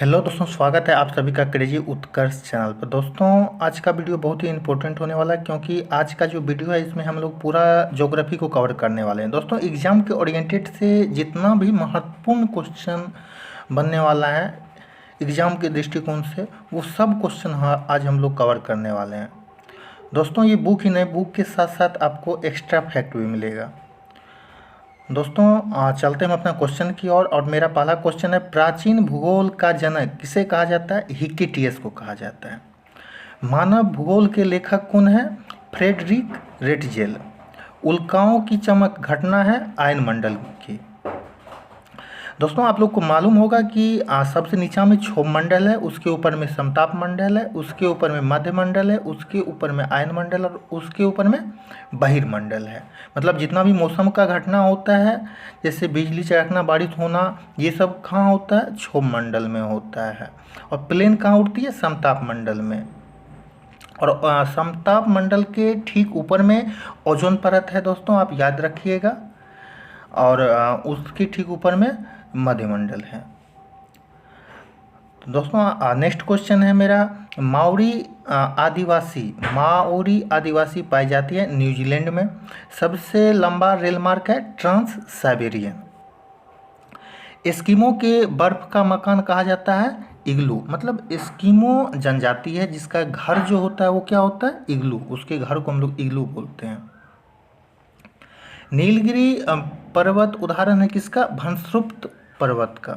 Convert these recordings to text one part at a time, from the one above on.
Hello दोस्तों, स्वागत है आप सभी का क्रेजी उत्कर्ष चैनल पर। दोस्तों, आज का वीडियो बहुत ही इंपॉर्टेंट होने वाला है क्योंकि आज का जो वीडियो है इसमें हम लोग पूरा ज्योग्राफी को कवर करने वाले हैं। दोस्तों, एग्जाम के ओरिएंटेड से जितना भी महत्वपूर्ण क्वेश्चन बनने वाला है एग्जाम के दृष्टिकोण से, वो सब क्वेश्चन आज हम लोग कवर करने वाले हैं। दोस्तों, ये बुक ही नहीं, बुक के साथ साथ आपको एक्स्ट्रा फैक्ट भी मिलेगा। दोस्तों, चलते हैं हम अपना क्वेश्चन की ओर। और मेरा पहला क्वेश्चन है, प्राचीन भूगोल का जनक किसे कहा जाता है? हिक्केटियस को कहा जाता है। मानव भूगोल के लेखक कौन है? Frederick Ratzel. उल्काओं की चमक घटना है आयनमंडल की। दोस्तों, आप लोग को मालूम होगा कि सबसे नीचा में क्षोभ मंडल है, उसके ऊपर में समताप मंडल है, उसके ऊपर में मध्य मंडल है, उसके ऊपर में आयन मंडल और उसके ऊपर में बहिर्मंडल है। मतलब जितना भी मौसम का घटना होता है, जैसे बिजली चड़कना, बारिश होना, ये सब कहाँ होता है? क्षोभ मंडल में होता है। और प्लेन कहाँ उड़ती है? समताप मंडल में। और समताप मंडल के ठीक ऊपर में ओजोन परत है दोस्तों, आप याद रखिएगा। और उसके ठीक ऊपर में मध्यमंडल है। तो दोस्तों, नेक्स्ट क्वेश्चन है मेरा, माओरी आदिवासी पाई जाती है न्यूजीलैंड में। सबसे लंबा रेल मार्ग है ट्रांस साइबेरियन। एस्किमो के बर्फ का मकान कहा जाता है इग्लू। मतलब एस्किमो जनजाति है जिसका घर जो होता है वो क्या होता है? इग्लू। उसके घर को हम लोग इग्लू बोलते हैं। नीलगिरी पर्वत उदाहरण है किसका? भंसरुप्त पर्वत का।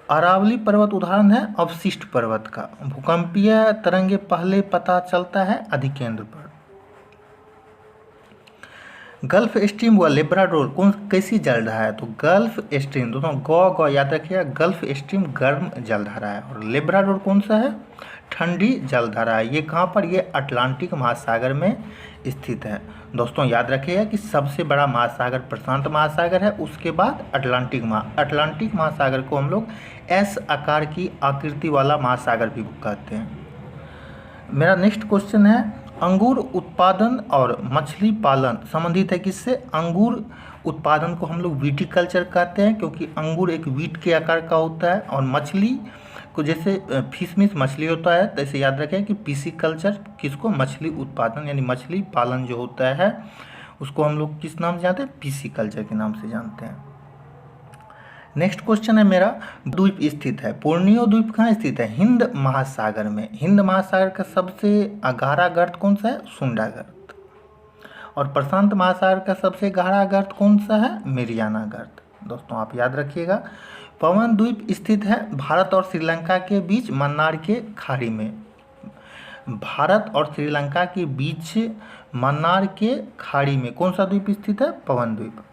अरावली पर्वत उदाहरण है अवशिष्ट पर्वत का। भूकंपीय तरंगे पहले पता चलता है अधिकेंद्र पर। गल्फ स्ट्रीम व लेब्राडोर कौन कैसी जलधारा है? तो गल्फ स्ट्रीम, दोस्तों गौ याद रखिएगा, गल्फ स्ट्रीम गर्म जलधारा है और लेब्राडोर कौन सा है? ठंडी जलधारा है। ये कहाँ पर? ये अटलांटिक महासागर में स्थित है। दोस्तों याद रखिएगा कि सबसे बड़ा महासागर प्रशांत महासागर है, उसके बाद अटलांटिक महासागर को हम लोग एस आकार की आकृति वाला महासागर भी कहते हैं। मेरा नेक्स्ट क्वेश्चन है, अंगूर उत्पादन और मछली पालन संबंधित है किससे? अंगूर उत्पादन को हम लोग विटीकल्चर कहते हैं क्योंकि अंगूर एक वीट के आकार का होता है। और मछली को जैसे फिशमिश मछली होता है, तो ऐसे याद रखें कि पीसीकल्चर किसको? मछली उत्पादन यानी मछली पालन जो होता है उसको हम लोग किस नाम से जानते हैं? पीसीकल्चर के नाम से जानते हैं। नेक्स्ट क्वेश्चन है मेरा, द्वीप स्थित है। बोर्नियो द्वीप कहाँ स्थित है? हिंद महासागर में। हिंद महासागर का सबसे गहरा गर्त कौन सा है? सुंडा गर्त। और प्रशांत महासागर का सबसे गहरा गर्त कौन सा है? मेरियाना गर्त। दोस्तों आप याद रखिएगा। पवन द्वीप स्थित है भारत और श्रीलंका के बीच मन्नार के खाड़ी में। भारत और श्रीलंका के बीच मन्नार के खाड़ी में कौन सा द्वीप स्थित है? पवन द्वीप।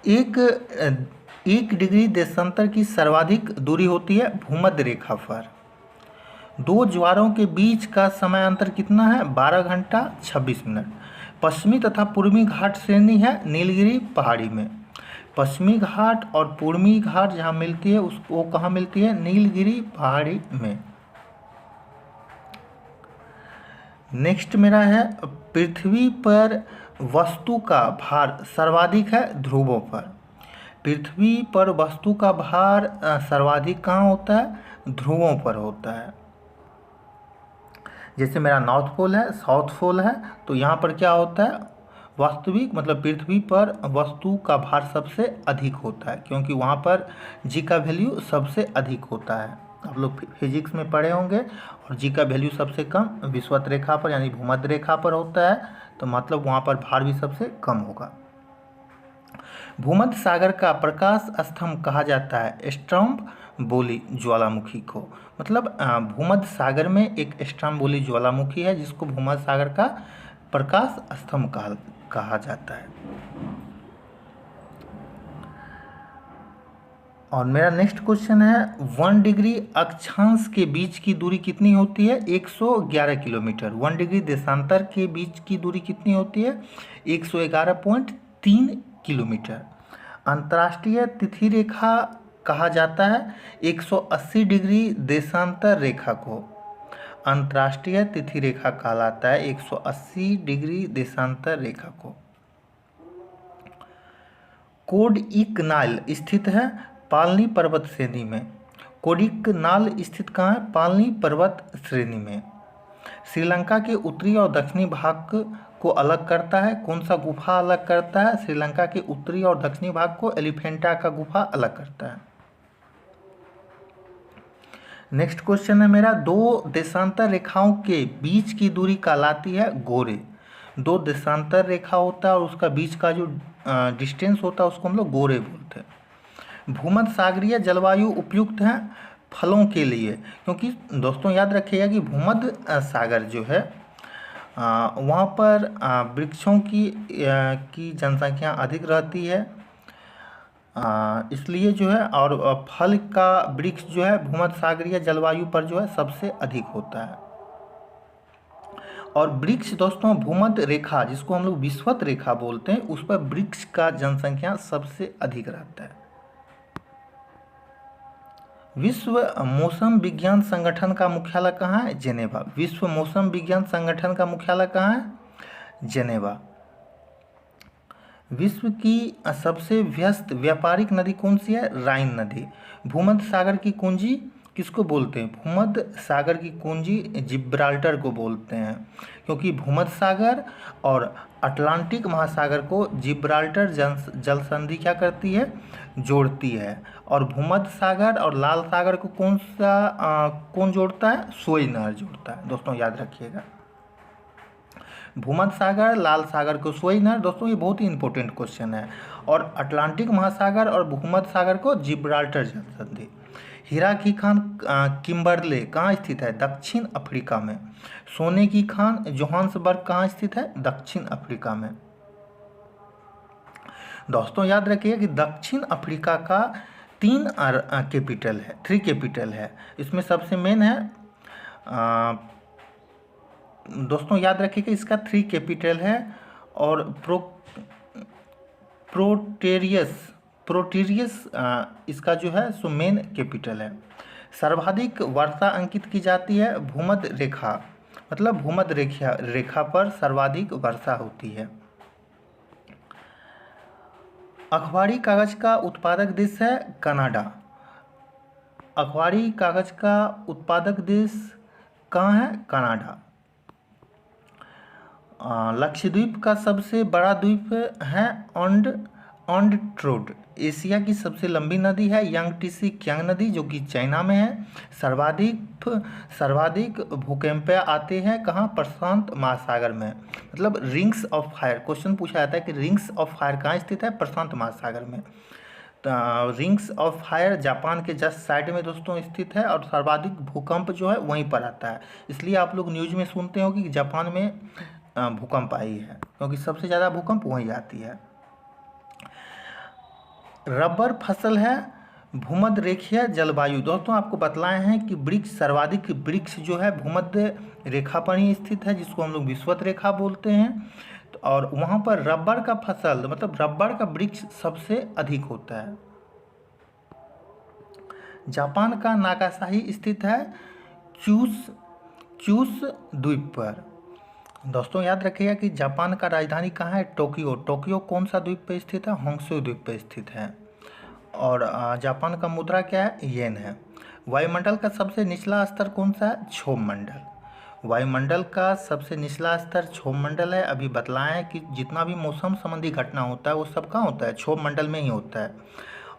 एक डिग्री देशांतर की सर्वाधिक दूरी होती है भूमध्य रेखा पर। दो ज्वारों के बीच का समय अंतर कितना है? 12 घंटा 26 मिनट। पश्चिमी तथा पूर्वी घाट श्रेणी है नीलगिरी पहाड़ी में। पश्चिमी घाट और पूर्वी घाट जहाँ मिलती है वो कहाँ मिलती है? नीलगिरी पहाड़ी में। नेक्स्ट मेरा है, पृथ्वी पर वस्तु का भार सर्वाधिक है ध्रुवों पर। पृथ्वी पर वस्तु का भार सर्वाधिक कहाँ होता है? ध्रुवों पर होता है। जैसे मेरा नॉर्थ पोल है, साउथ पोल है, तो यहाँ पर क्या होता है? वास्तविक मतलब पृथ्वी पर वस्तु का भार सबसे अधिक होता है क्योंकि वहाँ पर जी का वैल्यू सबसे अधिक होता है। आप लोग फिजिक्स में पढ़े होंगे। और जी का वैल्यू सबसे कम विषुवत रेखा पर यानी भूमध्य रेखा पर होता है, तो मतलब वहाँ पर भार भी सबसे कम होगा। भूमध्य सागर का प्रकाश स्तंभ कहा जाता है स्ट्रोम्बोली ज्वालामुखी को। मतलब भूमध्य सागर में एक स्ट्रोम्बोली ज्वालामुखी है जिसको भूमध्य सागर का प्रकाश स्तंभ कहा जाता है। और मेरा नेक्स्ट क्वेश्चन है, 1 डिग्री अक्षांश के बीच की दूरी कितनी होती है? 111 किलोमीटर। 1 डिग्री देशांतर के बीच की दूरी कितनी होती है? 111.3 किलोमीटर। अंतर्राष्ट्रीय तिथि रेखा कहा जाता है 180 डिग्री देशांतर रेखा को। अंतर्राष्ट्रीय तिथि रेखा कहलाता है 180 डिग्री देशांतर रेखा को। कोड ई कनाल स्थित है पालनी पर्वत श्रेणी में। कोडिकनाल स्थित कहाँ है? पालनी पर्वत श्रेणी में। श्रीलंका के उत्तरी और दक्षिणी भाग को अलग करता है कौन सा गुफा अलग करता है? श्रीलंका के उत्तरी और दक्षिणी भाग को एलिफेंटा का गुफा अलग करता है। नेक्स्ट क्वेश्चन है मेरा, दो देशांतर रेखाओं के बीच की दूरी कहलाती है गोरे। दो देशांतर रेखा होता है और उसका बीच का जो डिस्टेंस होता है उसको हम लोग गोरे बोलते हैं। भूमध्य सागरीय जलवायु उपयुक्त है फलों के लिए, क्योंकि दोस्तों याद रखिएगा कि भूमध्य सागर जो है वहाँ पर वृक्षों की जनसंख्या अधिक रहती है, इसलिए जो है, और फल का वृक्ष जो है भूमध्य सागरीय जलवायु पर जो है सबसे अधिक होता है। और वृक्ष दोस्तों भूमध्य रेखा जिसको हम लोग विषुवत रेखा बोलते हैं उस पर वृक्ष का जनसंख्या सबसे अधिक रहता है। विश्व मौसम विज्ञान संगठन का मुख्यालय कहाँ है? जेनेवा। विश्व मौसम विज्ञान संगठन का मुख्यालय कहाँ है? जेनेवा। विश्व की सबसे व्यस्त व्यापारिक नदी कौन सी है? राइन नदी। भूमध्य सागर की कुंजी किसको बोलते हैं? भूमध्य सागर की कुंजी जिब्राल्टर को बोलते हैं, क्योंकि भूमध्य सागर और अटलांटिक महासागर को जिब्राल्टर जल संधि क्या करती है? जोड़ती है। और भूमध्य सागर और लाल सागर को कौन जोड़ता है? सुएज नहर जोड़ता है। दोस्तों याद रखिएगा, भूमध्य सागर लाल सागर को सुएज नहर। दोस्तों ये बहुत ही इंपॉर्टेंट क्वेश्चन है। और अटलांटिक महासागर और भूमध्य सागर को जिब्राल्टर जल संधि। हीरा की खान किम्बरले कहाँ स्थित है? दक्षिण अफ्रीका में। सोने की खान जोहान्सबर्ग कहाँ स्थित है? दक्षिण अफ्रीका में। दोस्तों याद रखिए कि दक्षिण अफ्रीका का 3 कैपिटल है। इसमें सबसे मेन है दोस्तों याद रखिए कि इसका 3 कैपिटल है और प्रोटेरियस इसका जो है सो मेन कैपिटल है। सर्वाधिक वर्षा अंकित की जाती है भूमध्य रेखा, मतलब भूमध्य रेखा पर सर्वाधिक वर्षा होती है। अखबारी कागज का उत्पादक देश है कनाडा। अखबारी कागज का उत्पादक देश कहाँ है? कनाडा। लक्षद्वीप का सबसे बड़ा द्वीप है ऑन्डट्रोड। एशिया की सबसे लंबी नदी है यांगटीसी क्यांग नदी जो कि चाइना में है। सर्वाधिक भूकंप आते हैं कहाँ? प्रशांत महासागर में। मतलब रिंग्स ऑफ फायर, क्वेश्चन पूछा जाता है कि रिंग्स ऑफ फायर कहाँ स्थित है? प्रशांत महासागर में। रिंग्स ऑफ फायर जापान के जस्ट साइड में दोस्तों स्थित है और सर्वाधिक भूकंप जो है वहीं पर आता है। इसलिए आप लोग न्यूज़ में सुनते हो कि जापान में भूकंप आई है, क्योंकि सबसे ज़्यादा भूकंप वहीं आती है। रबर फसल है भूमध्य रेखीय जलवायु। दोस्तों आपको बतलाए हैं कि सर्वाधिक वृक्ष जो है भूमध्य रेखा पर ही स्थित है, जिसको हम लोग विषुवत रेखा बोलते हैं। और वहाँ पर रबर का फसल मतलब रबर का वृक्ष सबसे अधिक होता है। जापान का नागासाकी स्थित है क्यूशू द्वीप पर। दोस्तों याद रखिएगा कि जापान का राजधानी कहाँ है? टोक्यो। टोक्यो कौन सा द्वीप पर स्थित है? होंशु द्वीप पर स्थित है। और जापान का मुद्रा क्या है? येन है। वायुमंडल का सबसे निचला स्तर कौन सा है? क्षोभ मंडल। वायुमंडल का सबसे निचला स्तर क्षोभ मंडल है। अभी बतलाएं हैं कि जितना भी मौसम संबंधी घटना होता है वो सब कहाँ होता है? क्षोभ मंडल में ही होता है।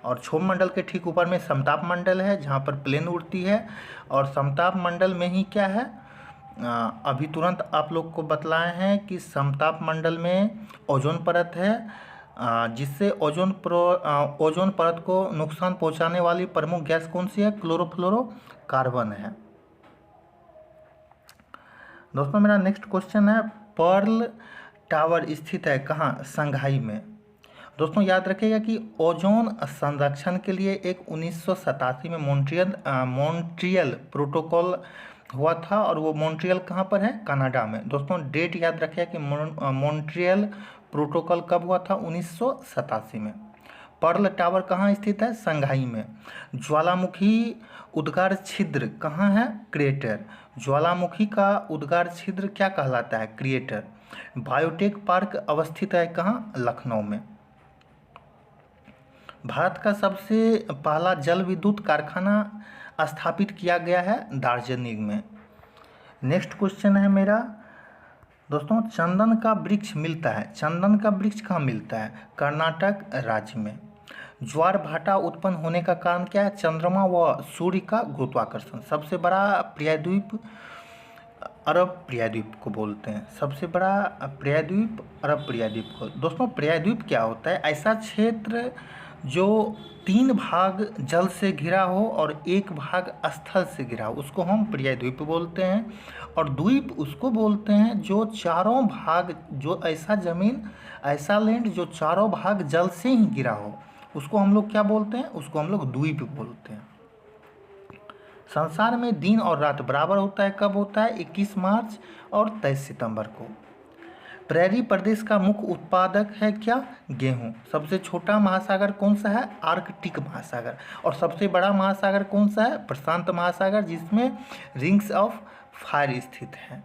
और क्षोभ मंडल के ठीक ऊपर में समताप मंडल है जहाँ पर प्लेन उड़ती है। और समताप मंडल में ही क्या है? अभी तुरंत आप लोग को बतलाए हैं कि समताप मंडल में ओजोन परत है, जिससे ओजोन परत को नुकसान पहुंचाने वाली प्रमुख गैस कौन सी है? क्लोरोफ्लोरोकार्बन है। दोस्तों मेरा नेक्स्ट क्वेश्चन है, पर्ल टावर स्थित है कहाँ? शंघाई में। दोस्तों याद रखिएगा कि ओजोन संरक्षण के लिए एक 1987 में मॉन्ट्रियल प्रोटोकॉल हुआ था, और वो मॉन्ट्रियल कहाँ पर है? कनाडा में। दोस्तों डेट याद रखिए कि मॉन्ट्रियल प्रोटोकॉल कब हुआ था? 1987 में। पर्ल टावर कहाँ स्थित है? शंघाई में। ज्वालामुखी उद्गार छिद्र कहाँ है? क्रिएटर। ज्वालामुखी का उद्गार छिद्र क्या कहलाता है? क्रिएटर। बायोटेक पार्क अवस्थित है कहाँ? लखनऊ में। भारत का सबसे पहला जल विद्युत कारखाना स्थापित किया गया है दार्जिलिंग में। नेक्स्ट क्वेश्चन है मेरा दोस्तों, चंदन का वृक्ष मिलता है, चंदन का वृक्ष कहाँ मिलता है? कर्नाटक राज्य में। ज्वार भाटा उत्पन्न होने का कारण क्या है? चंद्रमा व सूर्य का गुरुत्वाकर्षण। सबसे बड़ा प्रायद्वीप अरब प्रायद्वीप को बोलते हैं, सबसे बड़ा प्रायद्वीप अरब प्रायद्वीप को। दोस्तों प्रायद्वीप क्या होता है? ऐसा क्षेत्र जो 3 भाग जल से घिरा हो और 1 भाग स्थल से घिरा हो, उसको हम प्रायद्वीप बोलते हैं। और द्वीप उसको बोलते हैं जो चारों भाग, जो ऐसा ज़मीन, ऐसा लैंड जो चारों भाग जल से ही घिरा हो, उसको हम लोग क्या बोलते हैं? उसको हम लोग द्वीप बोलते हैं। संसार में दिन और रात बराबर होता है, कब होता है? 21 मार्च और 23 सितंबर को। प्रेरी प्रदेश का मुख्य उत्पादक है क्या? गेहूं। सबसे छोटा महासागर कौन सा है? आर्कटिक महासागर। और सबसे बड़ा महासागर कौन सा है? प्रशांत महासागर, जिसमें रिंग्स ऑफ फायर स्थित है।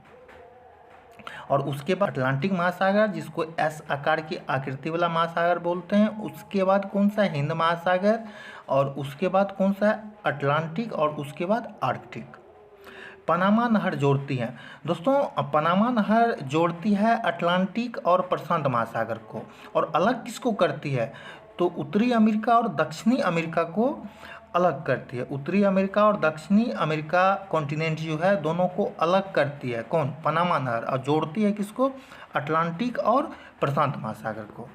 और उसके बाद अटलांटिक महासागर, जिसको एस आकार की आकृति वाला महासागर बोलते हैं। उसके बाद कौन सा? हिंद महासागर। और उसके बाद कौन सा है? अटलांटिक। और उसके बाद आर्कटिक। पनामा नहर जोड़ती है दोस्तों, पनामा नहर जोड़ती है अटलांटिक और प्रशांत महासागर को। और अलग किसको करती है? तो उत्तरी अमेरिका और दक्षिणी अमेरिका को अलग करती है। उत्तरी अमेरिका और दक्षिणी अमेरिका कॉन्टिनेंट जो है, दोनों को अलग करती है कौन? पनामा नहर। और जोड़ती है किसको? अटलांटिक और प्रशांत महासागर को।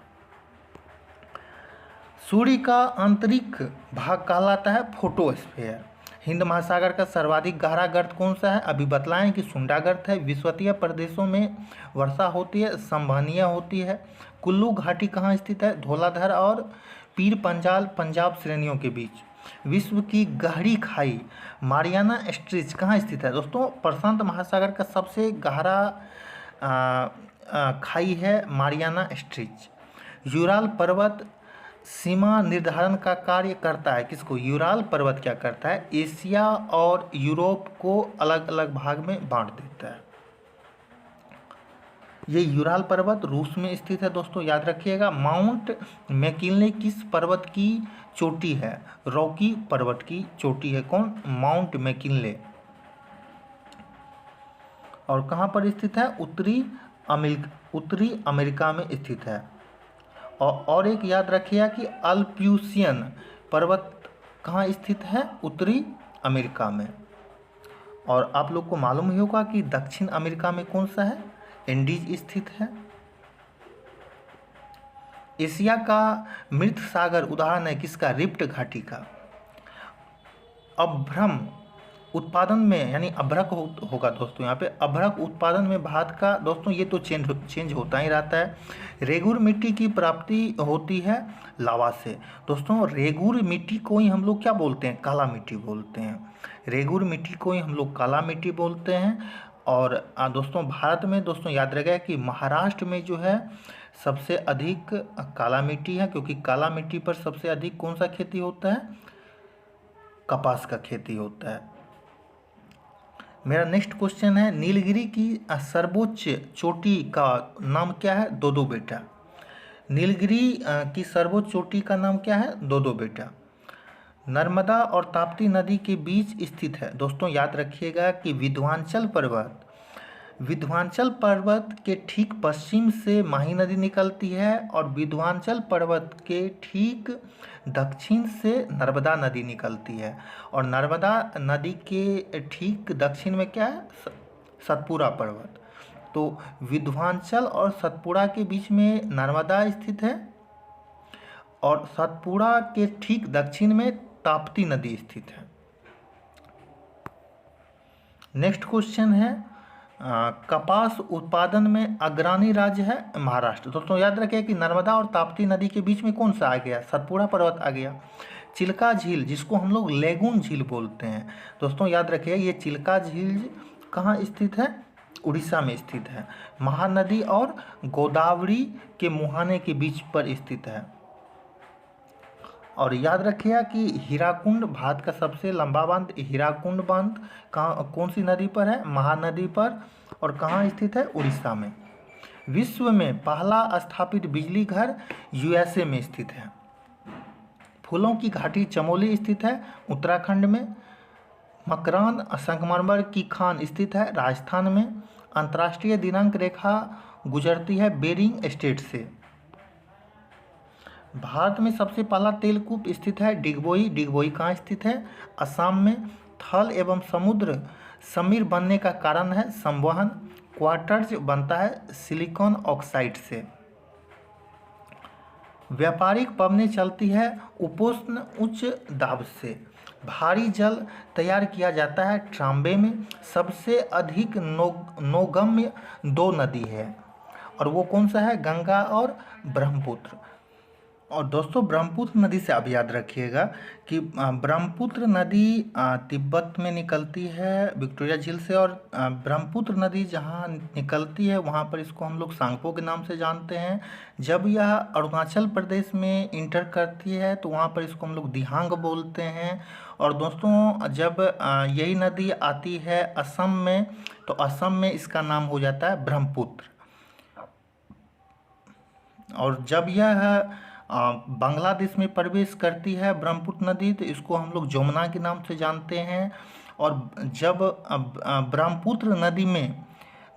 सूर्य का आंतरिक भाग कहलाता है फोटोस्फीयर। हिंद महासागर का सर्वाधिक गहरा गर्त कौन सा है? अभी बतलाएं कि सुंडा गर्त है। विषुवतीय प्रदेशों में वर्षा होती है, संवहनीय होती है। कुल्लू घाटी कहाँ स्थित है? धौलाधर और पीर पंजाल पंजाब श्रेणियों के बीच। विश्व की गहरी खाई मारियाना स्ट्रेच कहाँ स्थित है? दोस्तों प्रशांत महासागर का सबसे गहरा खाई है मारियाना स्ट्रेच। यूराल पर्वत सीमा निर्धारण का कार्य करता है किसको? यूराल पर्वत क्या करता है? एशिया और यूरोप को अलग अलग भाग में बांट देता है। ये यूराल पर्वत रूस में स्थित है दोस्तों, याद रखिएगा। माउंट मैकिनले किस पर्वत की चोटी है? रॉकी पर्वत की चोटी है कौन? Mount McKinley. और कहाँ पर स्थित है? उत्तरी अमेरिका में स्थित है। और एक याद रखिएगा कि अल्प्यूसियन पर्वत कहाँ स्थित है? उत्तरी अमेरिका में। और आप लोग को मालूम ही होगा कि दक्षिण अमेरिका में कौन सा है? एंडीज स्थित है। एशिया का मृत सागर उदाहरण है किसका? रिफ्ट घाटी का। अभ्रम उत्पादन में, यानी अभ्रक होगा दोस्तों, यहाँ पे अभ्रक उत्पादन में भारत का, दोस्तों ये तो चेंज होता ही रहता है। रेगुर मिट्टी की प्राप्ति होती है लावा से। दोस्तों रेगुर मिट्टी को ही हम लोग क्या बोलते हैं? काला मिट्टी बोलते हैं। रेगुर मिट्टी को ही हम लोग काला मिट्टी बोलते हैं। और दोस्तों भारत में, दोस्तों याद रखेगा कि महाराष्ट्र में जो है सबसे अधिक काला मिट्टी है, क्योंकि काला मिट्टी पर सबसे अधिक कौन सा खेती होता है? कपास का खेती होता है। मेरा नेक्स्ट क्वेश्चन है, नीलगिरी की सर्वोच्च चोटी का नाम क्या है? दो दो बेटा। नीलगिरी की सर्वोच्च चोटी का नाम क्या है? दो दो बेटा। नर्मदा और ताप्ती नदी के बीच स्थित है। दोस्तों याद रखिएगा कि विंध्याचल पर्वत के ठीक पश्चिम से माही नदी निकलती है और विंध्याचल पर्वत के ठीक दक्षिण से नर्मदा नदी निकलती है। और नर्मदा नदी के ठीक दक्षिण में क्या है? सतपुड़ा पर्वत। तो विंध्याचल और सतपुड़ा के बीच में नर्मदा स्थित है और सतपुड़ा के ठीक दक्षिण में ताप्ती नदी स्थित है। नेक्स्ट क्वेश्चन है, कपास उत्पादन में अग्रणी राज्य है महाराष्ट्र। दोस्तों याद रखें कि नर्मदा और ताप्ती नदी के बीच में कौन सा आ गया? सतपुड़ा पर्वत आ गया। चिल्का झील, जिसको हम लोग लेगून झील बोलते हैं, दोस्तों याद रखिए ये चिल्का झील कहाँ स्थित है? उड़ीसा में स्थित है। महानदी और गोदावरी के मुहाने के बीच पर स्थित है। और याद रखिएगा कि हीराकुंड, भारत का सबसे लंबा बांध हीराकुंड बांध कौन सी नदी पर है? महानदी पर। और कहाँ स्थित है? उड़ीसा में। विश्व में पहला स्थापित बिजली घर यूएसए में स्थित है। फूलों की घाटी चमोली स्थित है उत्तराखंड में। मकरान संगमरमर की खान स्थित है राजस्थान में। अंतर्राष्ट्रीय दिनांक रेखा गुजरती है बेरिंग स्टेट से। भारत में सबसे पहला तेलकूप स्थित है डिगबोई। डिगबोई कहाँ स्थित है? असम में। थल एवं समुद्र समीर बनने का कारण है संवहन। क्वार्टज बनता है सिलिकॉन ऑक्साइड से। व्यापारिक पवनें चलती है उपोष्ण उच्च दाब से। भारी जल तैयार किया जाता है ट्राम्बे में। सबसे अधिक नौगम्य दो नदी है और वो कौन सा है? गंगा और ब्रह्मपुत्र। और दोस्तों ब्रह्मपुत्र नदी से आप याद रखिएगा कि ब्रह्मपुत्र नदी तिब्बत में निकलती है विक्टोरिया झील से। और ब्रह्मपुत्र नदी जहाँ निकलती है वहाँ पर इसको हम लोग सांगपो के नाम से जानते हैं। जब यह अरुणाचल प्रदेश में इंटर करती है तो वहाँ पर इसको हम लोग दिहांग बोलते हैं। और दोस्तों जब यही नदी आती है असम में तो असम में इसका नाम हो जाता है ब्रह्मपुत्र। और जब यह बांग्लादेश में प्रवेश करती है ब्रह्मपुत्र नदी तो इसको हम लोग जमुना के नाम से जानते हैं। और जब ब्रह्मपुत्र नदी में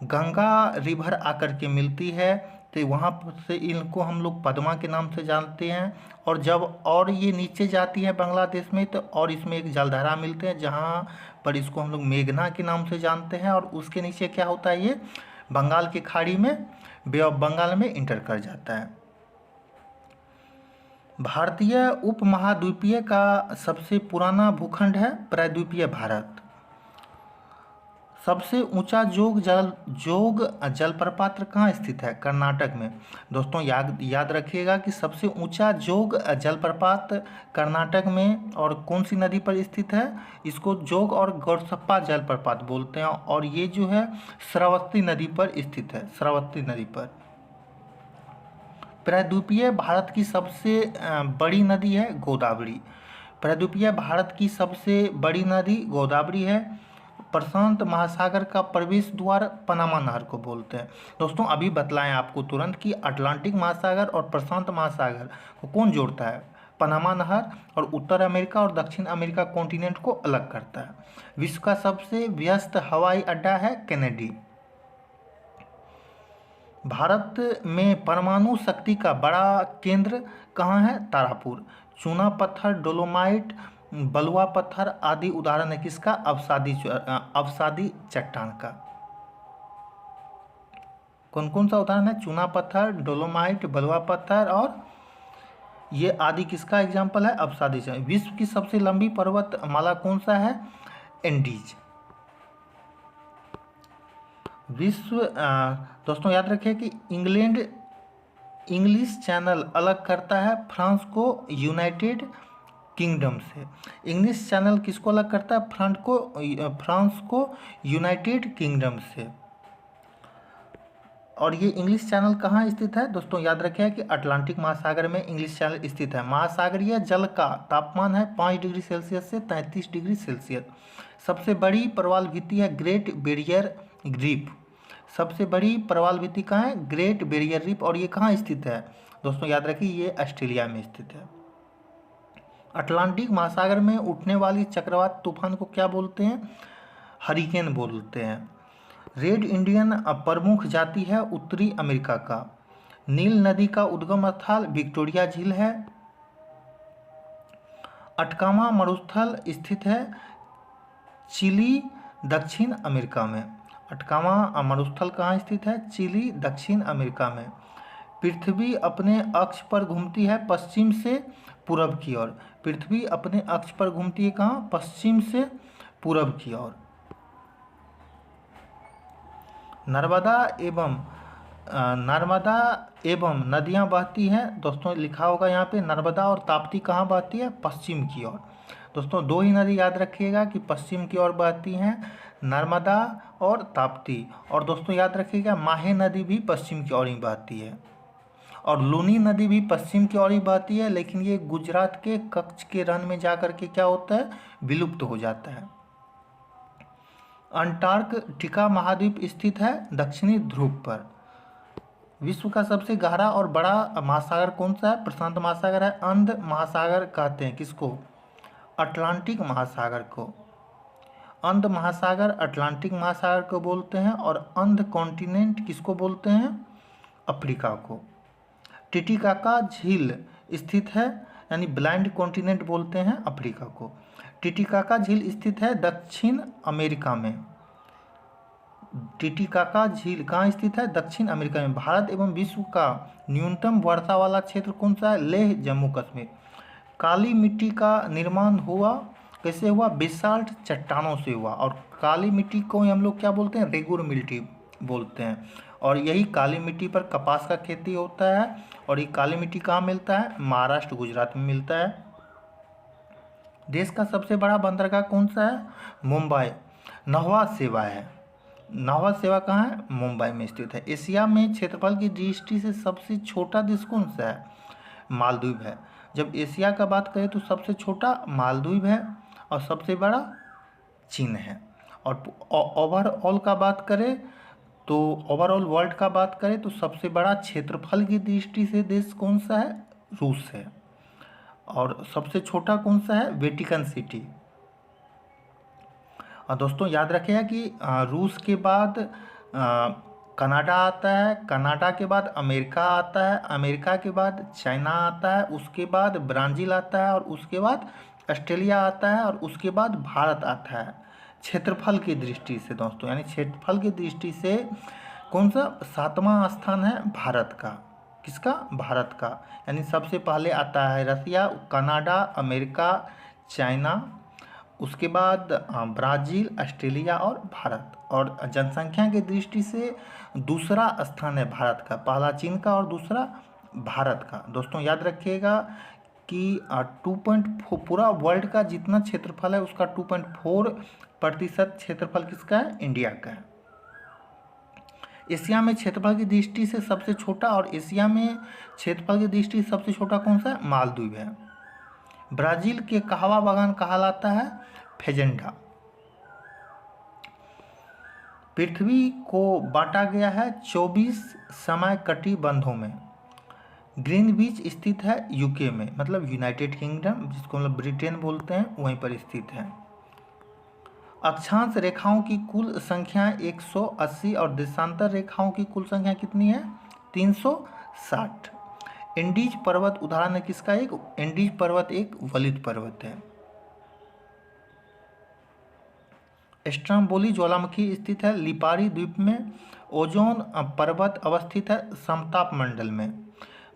गंगा रिवर आकर के मिलती है तो वहाँ से इनको हम लोग पद्मा के नाम से जानते हैं। और जब और ये नीचे जाती है बांग्लादेश में तो और इसमें एक जलधारा मिलते हैं जहाँ पर इसको हम लोग मेघना के नाम से जानते हैं। और उसके नीचे क्या होता है? ये बंगाल की खाड़ी में बे ऑफ बंगाल में इंटर कर जाता है। भारतीय उपमहाद्वीपीय का सबसे पुराना भूखंड है प्रायद्वीपीय भारत। सबसे ऊंचा जोग जलप्रपात कहाँ स्थित है? कर्नाटक में। दोस्तों याद रखिएगा कि सबसे ऊंचा जोग जलप्रपात कर्नाटक में। और कौन सी नदी पर स्थित है? इसको जोग और गौरसप्पा जलप्रपात बोलते हैं। और ये जो है श्रावस्ती नदी पर स्थित है, श्रावस्ती नदी पर। प्रायद्वीपीय भारत की सबसे बड़ी नदी है गोदावरी। प्रायद्वीपीय भारत की सबसे बड़ी नदी गोदावरी है। प्रशांत महासागर का प्रवेश द्वार पनामा नहर को बोलते हैं। दोस्तों अभी बतलाएं आपको तुरंत कि अटलांटिक महासागर और प्रशांत महासागर को कौन जोड़ता है? पनामा नहर। और उत्तर अमेरिका और दक्षिण अमेरिका कॉन्टिनेंट को अलग करता है। विश्व का सबसे व्यस्त हवाई अड्डा है केनेडी। भारत में परमाणु शक्ति का बड़ा केंद्र कहाँ है? तारापुर। चूना पत्थर, डोलोमाइट, बलुआ पत्थर आदि उदाहरण है किसका? अवसादी चट्टान का। कौन कौन सा उदाहरण है? चूना पत्थर, डोलोमाइट, बलुआ पत्थर और ये आदि किसका एग्जाम्पल है? अवसादी चट्टान। विश्व की सबसे लंबी पर्वतमाला कौन सा है? एंडीज। दोस्तों याद रखिए कि इंग्लिश चैनल अलग करता है फ्रांस को यूनाइटेड किंगडम से। इंग्लिश चैनल किसको अलग करता है? फ्रांस को यूनाइटेड किंगडम से। और ये इंग्लिश चैनल कहाँ स्थित है? दोस्तों याद रखिए कि अटलांटिक महासागर में इंग्लिश चैनल स्थित है। महासागरीय जल का तापमान है 5 डिग्री सेल्सियस से 33 डिग्री सेल्सियस। सबसे बड़ी प्रवाल भित्ति है ग्रेट बैरियर रीफ। सबसे बड़ी प्रवाल भित्ति कहाँ है? Great barrier reef. और ये कहाँ स्थित है? दोस्तों याद रखिए ये ऑस्ट्रेलिया में स्थित है। अटलांटिक महासागर में उठने वाली चक्रवात तूफान को क्या बोलते हैं? हरिकेन बोलते हैं। रेड इंडियन प्रमुख जाति है उत्तरी अमेरिका का। नील नदी का उद्गम स्थल विक्टोरिया झील है। अटकामा मरुस्थल स्थित है चिली दक्षिण अमेरिका में। अटकामा मरुस्थल कहाँ स्थित है? चिली दक्षिण अमेरिका में। पृथ्वी अपने अक्ष पर घूमती है पश्चिम से पूरब की ओर। पृथ्वी अपने अक्ष पर घूमती है कहाँ? पश्चिम से पूरब की ओर। नर्मदा एवं नदियाँ बहती हैं। दोस्तों लिखा होगा यहाँ पे नर्मदा और ताप्ती कहाँ बहती है? पश्चिम की ओर। दोस्तों दो ही नदी याद रखिएगा कि पश्चिम की ओर बहती हैं, नर्मदा और ताप्ती। और दोस्तों याद रखिएगा माहे नदी भी पश्चिम की ओर ही बहती है। और लूनी नदी भी पश्चिम की ओर ही बहती है, लेकिन ये गुजरात के कच्छ के रण में जाकर के क्या होता है? विलुप्त हो जाता है। अंटार्कटिका महाद्वीप स्थित है दक्षिणी ध्रुव पर। विश्व का सबसे गहरा और बड़ा महासागर कौन सा है? प्रशांत महासागर है। अंध महासागर कहते हैं किसको? अटलांटिक महासागर को। अंध महासागर अटलांटिक महासागर को बोलते हैं। और अंध कॉन्टिनेंट किसको बोलते हैं? अफ्रीका को। टिटिकाका झील स्थित है, यानी ब्लाइंड कॉन्टिनेंट बोलते हैं अफ्रीका को। टिटिकाका झील स्थित है दक्षिण अमेरिका में। टिटिकाका झील कहाँ स्थित है? दक्षिण अमेरिका में। भारत एवं विश्व का न्यूनतम वर्षा वाला क्षेत्र कौन सा है? लेह जम्मू कश्मीर। काली मिट्टी का निर्माण हुआ कैसे हुआ? बेसाल्ट चट्टानों से हुआ। और काली मिट्टी को हम लोग क्या बोलते हैं? रेगुर मिट्टी बोलते हैं। और यही काली मिट्टी पर कपास का खेती होता है। और ये काली मिट्टी कहाँ मिलता है? महाराष्ट्र गुजरात में मिलता है। देश का सबसे बड़ा बंदरगाह कौन सा है? मुंबई। नहवा सेवा है। नहवा सेवा कहाँ है? मुंबई में स्थित है। एशिया में क्षेत्रफल की दृष्टि से सबसे छोटा देश कौन सा है? मालदीव है। जब एशिया का बात करें तो सबसे छोटा मालदीव है और सबसे बड़ा चीन है। और ओवरऑल का बात करें तो ओवरऑल वर्ल्ड का बात करें तो सबसे बड़ा क्षेत्रफल की दृष्टि से देश कौन सा है? रूस है। और सबसे छोटा कौन सा है? Vatican city. और दोस्तों याद रखिएगा कि रूस के बाद कनाडा आता है, कनाडा के बाद अमेरिका आता है, अमेरिका के बाद चाइना आता है, उसके बाद ब्राज़ील आता है और उसके बाद ऑस्ट्रेलिया आता है और उसके बाद भारत आता है। क्षेत्रफल की दृष्टि से दोस्तों, यानी क्षेत्रफल की दृष्टि से कौन सा 7वां स्थान है? भारत का। किसका? भारत का। यानी सबसे पहले आता है रसिया, कनाडा, अमेरिका, चाइना, उसके बाद ब्राज़ील, ऑस्ट्रेलिया और भारत। और जनसंख्या की दृष्टि से दूसरा स्थान है भारत का। पहला चीन का और दूसरा भारत का। दोस्तों याद रखिएगा कि 2.4 पूरा वर्ल्ड का जितना क्षेत्रफल है उसका 2.4% क्षेत्रफल किसका है? इंडिया का है। एशिया में क्षेत्रफल की दृष्टि से सबसे छोटा और एशिया में क्षेत्रफल की दृष्टि से सबसे छोटा कौन सा है? मालदीव है। ब्राज़ील के कहवा बागान कहलाता है फेजेंडा। पृथ्वी को बांटा गया है 24 समय कटिबंधों में। ग्रीनविच स्थित है यूके में, मतलब यूनाइटेड किंगडम, जिसको मतलब ब्रिटेन बोलते हैं, वहीं पर स्थित है। अक्षांश रेखाओं की कुल संख्या 180 और देशांतर रेखाओं की कुल संख्या कितनी है? 360। एंडीज पर्वत उदाहरण है किसका? एक एंडीज पर्वत एक वलित पर्वत है। स्ट्रम्बोली ज्वालामुखी स्थित है लिपारी द्वीप में। ओजोन पर्वत अवस्थित है समताप मंडल में।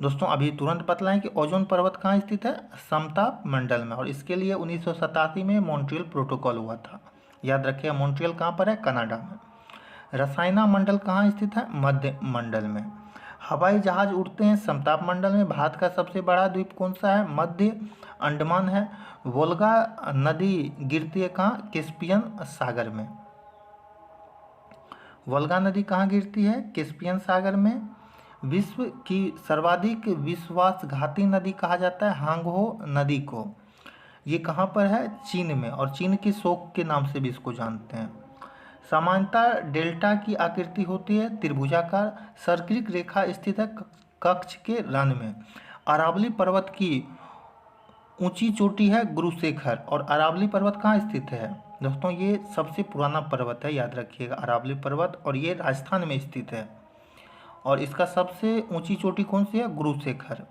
दोस्तों अभी तुरंत बतलाएं कि ओजोन पर्वत कहाँ स्थित है? समताप मंडल में। और इसके लिए 1987 में मॉन्ट्रियल प्रोटोकॉल हुआ था। याद रखिएगा मॉन्ट्रियल कहाँ पर है? कनाडा में। रसायना मंडल कहाँ स्थित है? मध्य मंडल में। हवाई जहाज उड़ते हैं समताप मंडल में। भारत का सबसे बड़ा द्वीप कौन सा है? मध्य अंडमान है। वोल्गा नदी गिरती है कहाँ? कैस्पियन सागर में। वोल्गा नदी कहाँ गिरती है? कैस्पियन सागर में। विश्व की सर्वाधिक विश्वासघाती नदी कहा जाता है हांगहो नदी को। ये कहाँ पर है? चीन में। और चीन के शोक के नाम से भी इसको जानते हैं। सामान्यतः डेल्टा की आकृति होती है त्रिभुजाकार। सर्किल रेखा स्थित है कक्ष के रन में। अरावली पर्वत की ऊंची चोटी है गुरुशेखर। और अरावली पर्वत कहाँ स्थित है? दोस्तों ये सबसे पुराना पर्वत है, याद रखिएगा अरावली पर्वत, और ये राजस्थान में स्थित है। और इसका सबसे ऊंची चोटी कौन सी है? गुरुशेखर।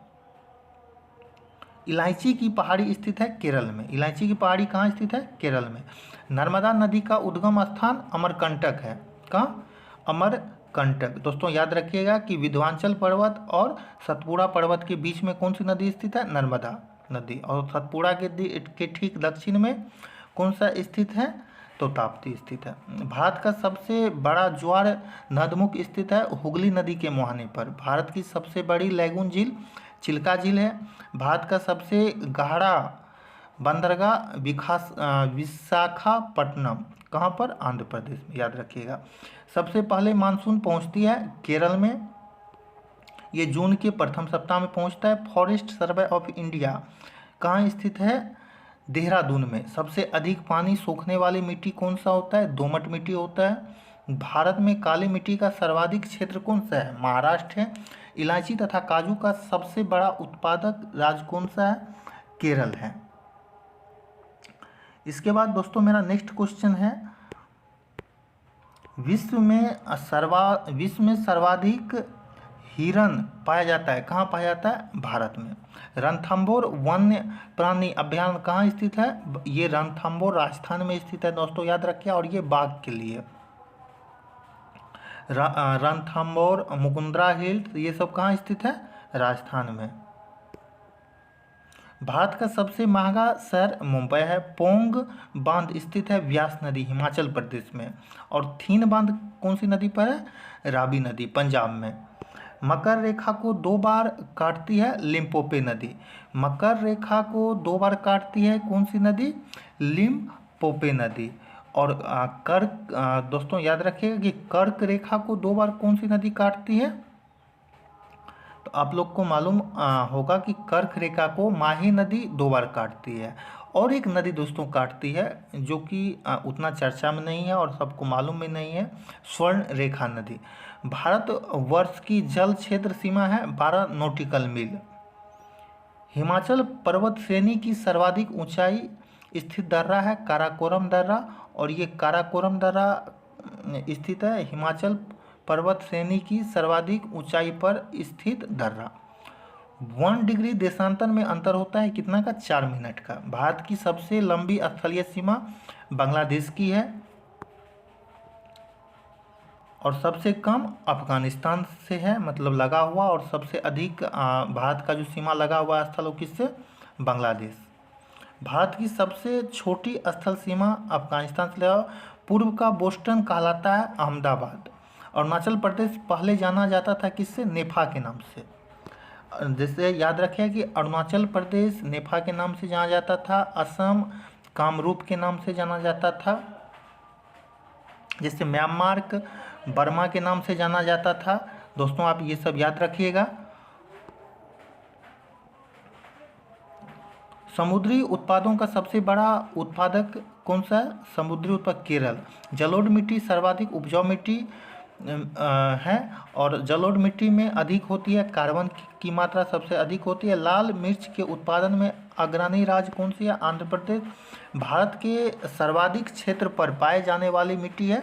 इलायची की पहाड़ी स्थित है केरल में। इलायची की पहाड़ी कहाँ स्थित है? केरल में। नर्मदा नदी का उद्गम स्थान अमरकंटक है। कहाँ? अमरकंटक। दोस्तों याद रखिएगा कि विंध्याचल पर्वत और सतपुड़ा पर्वत के बीच में कौन सी नदी स्थित है? नर्मदा नदी। और सतपुड़ा के ठीक दक्षिण में कौन सा स्थित है? तो ताप्ती स्थित है। भारत का सबसे बड़ा ज्वार नदमुख स्थित है हुगली नदी के मुहाने पर। भारत की सबसे बड़ी लैगून झील चिल्का झील है। भारत का सबसे गहरा बंदरगाह विशाखापट्टनम कहाँ पर? आंध्र प्रदेश में। याद रखिएगा। सबसे पहले मानसून पहुँचती है केरल में। ये जून के प्रथम सप्ताह में पहुँचता है। फॉरेस्ट सर्वे ऑफ इंडिया कहाँ स्थित है? देहरादून में। सबसे अधिक पानी सोखने वाली मिट्टी कौन सा होता है? दोमट मिट्टी होता है। भारत में काली मिट्टी का सर्वाधिक क्षेत्र कौन सा है? महाराष्ट्र है। इलायची तथा काजू का सबसे बड़ा उत्पादक राज्य कौन सा है? केरल है। इसके बाद दोस्तों मेरा नेक्स्ट क्वेश्चन है, विश्व में सर्वाधिक हिरन पाया जाता है, कहाँ पाया जाता है? भारत में। रणथंभौर वन्य प्राणी अभ्यारण्य कहाँ स्थित है? ये रणथंभौर राजस्थान में स्थित है दोस्तों, याद रखिए। और ये बाघ के लिए रणथंभौर, मुकुंदरा हिल्स, ये सब कहाँ स्थित है? राजस्थान में। भारत का सबसे महंगा शहर मुंबई है। पोंग बांध स्थित है व्यास नदी, हिमाचल प्रदेश में। और थीन बांध कौन सी नदी पर है? रावी नदी, पंजाब में। मकर रेखा को 2 बार काटती है लिम्पोपो नदी। मकर रेखा को 2 बार काटती है कौन सी नदी? लिम्पोपो नदी। और दोस्तों याद रखिएगा कि कर्क रेखा को 2 बार कौन सी नदी काटती है? तो आप लोग को मालूम होगा कि कर्क रेखा को माही नदी 2 बार काटती है। और एक नदी दोस्तों काटती है जो कि उतना चर्चा में नहीं है और सबको मालूम भी नहीं है, स्वर्ण रेखा नदी। भारत वर्ष की जल क्षेत्र सीमा है 12 नॉटिकल मील। हिमाचल पर्वत श्रेणी की सर्वाधिक ऊंचाई स्थित दर्रा है काराकोरम दर्रा। और ये काराकोरम दर्रा स्थित है हिमाचल पर्वत श्रेणी की सर्वाधिक ऊंचाई पर स्थित दर्रा। 1 डिग्री देशांतर में अंतर होता है कितना का? 4 मिनट का। भारत की सबसे लंबी स्थलीय सीमा बांग्लादेश की है और सबसे कम अफगानिस्तान से है, मतलब लगा हुआ। और सबसे अधिक भारत का जो सीमा लगा हुआ स्थल वो किससे? बांग्लादेश। भारत की सबसे छोटी स्थल सीमा अफगानिस्तान से लगा। पूर्व का बोस्टन कहलाता है अहमदाबाद। अरुणाचल प्रदेश पहले जाना जाता था किससे? नेफा के नाम से। जैसे याद रखें कि अरुणाचल प्रदेश नेफा के नाम से जाना जाता था, असम कामरूप के नाम से जाना जाता था, जैसे म्यांमार बर्मा के नाम से जाना जाता था। दोस्तों आप ये सब याद रखिएगा। समुद्री उत्पादों का सबसे बड़ा उत्पादक कौन सा है? समुद्री उत्पाद केरल। जलोढ़ मिट्टी सर्वाधिक उपजाऊ मिट्टी है और जलोढ़ मिट्टी में अधिक होती है, कार्बन की मात्रा सबसे अधिक होती है। लाल मिर्च के उत्पादन में अग्रणी राज्य कौन सी है? आंध्र प्रदेश। भारत के सर्वाधिक क्षेत्र पर पाए जाने वाली मिट्टी है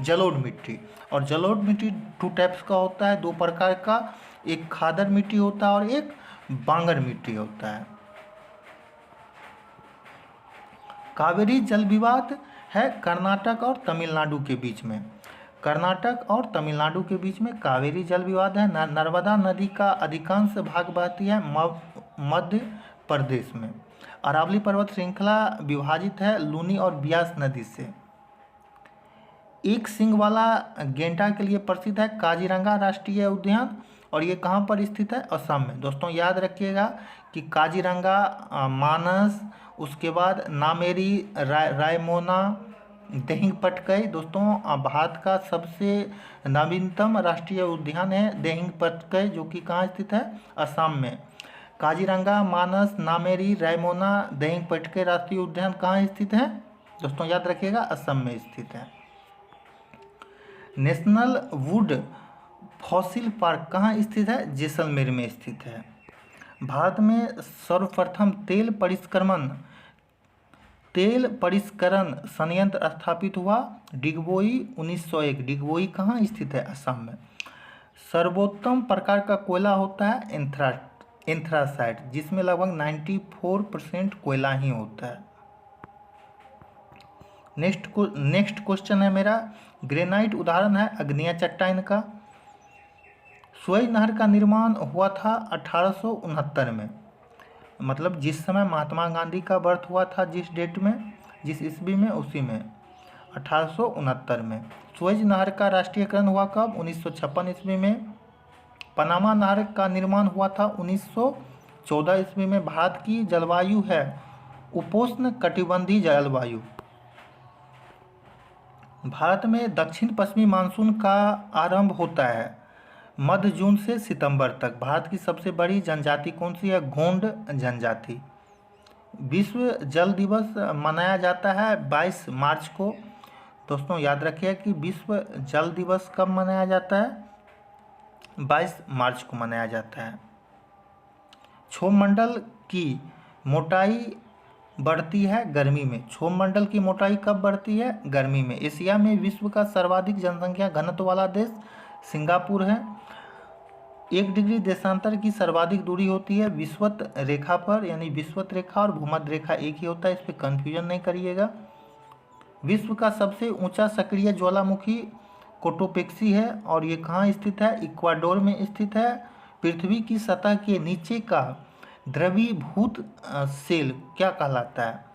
जलोढ़ मिट्टी। और जलोढ़ मिट्टी 2 टाइप्स का होता है, 2 प्रकार का, एक खादर मिट्टी होता है और एक बांगर मिट्टी होता है। कावेरी जल विवाद है कर्नाटक और तमिलनाडु के बीच में। कर्नाटक और तमिलनाडु के बीच में कावेरी जल विवाद है। नर्मदा नदी का अधिकांश भाग बहती है मध्य प्रदेश में। अरावली पर्वत श्रृंखला विभाजित है लूनी और ब्यास नदी से। एक सींग वाला गेंडा के लिए प्रसिद्ध है काजीरंगा राष्ट्रीय उद्यान। और ये कहाँ पर स्थित है? असम में। दोस्तों याद रखिएगा कि काजीरंगा, मानस, उसके बाद नामेरी, रायमोना, दिहिंग पटकाई। दोस्तों भारत का सबसे नवीनतम राष्ट्रीय उद्यान है दिहिंग पटकाई, जो कि कहाँ स्थित है? असम में। काजीरंगा, मानस, नामेरी, रायमोना, दिहिंग पटकाई राष्ट्रीय उद्यान कहाँ स्थित है? दोस्तों याद रखिएगा असम में स्थित है। नेशनल वुड फॉसिल पार्क कहाँ स्थित है? जैसलमेर में स्थित है। भारत में सर्वप्रथम तेल परिष्करण संयंत्र स्थापित हुआ डिगबोई 1901। डिगबोई कहाँ स्थित है? असम में। सर्वोत्तम प्रकार का कोयला होता है एंथ्रासाइट, जिसमें लगभग 94% कोयला ही होता है। नेक्स्ट क्वेश्चन है मेरा, ग्रेनाइट उदाहरण है अग्नेय चट्टान का। सुएज नहर का निर्माण हुआ था 1869 में, मतलब जिस समय महात्मा गांधी का बर्थ हुआ था, जिस डेट में, जिस ईस्वी में, उसी में 1869 में। सुएज नहर का राष्ट्रीयकरण हुआ कब? 1956 ईस्वी में। पनामा नहर का निर्माण हुआ था 1914 ईस्वी में। भारत की जलवायु है उपोष्ण कटिबंधीय जलवायु। भारत में दक्षिण पश्चिमी मानसून का आरंभ होता है मध्य जून से सितंबर तक। भारत की सबसे बड़ी जनजाति कौन सी है? गोंड जनजाति। विश्व जल दिवस मनाया जाता है 22 मार्च को। दोस्तों याद रखिए कि विश्व जल दिवस कब मनाया जाता है? 22 मार्च को मनाया जाता है। क्षोभमंडल की मोटाई बढ़ती है गर्मी में। क्षोभमंडल की मोटाई कब बढ़ती है? गर्मी में। एशिया में विश्व का सर्वाधिक जनसंख्या घनत्व वाला देश सिंगापुर है। 1 डिग्री देशांतर की सर्वाधिक दूरी होती है विषुवत रेखा पर, यानी विषुवत रेखा और भूमध्य रेखा एक ही होता है, इस पर कन्फ्यूजन नहीं करिएगा। विश्व का सबसे ऊंचा सक्रिय ज्वालामुखी कोटोपेक्सी है और ये कहाँ स्थित है? इक्वाडोर में स्थित है। पृथ्वी की सतह के नीचे का द्रवीभूत सेल क्या कहलाता है?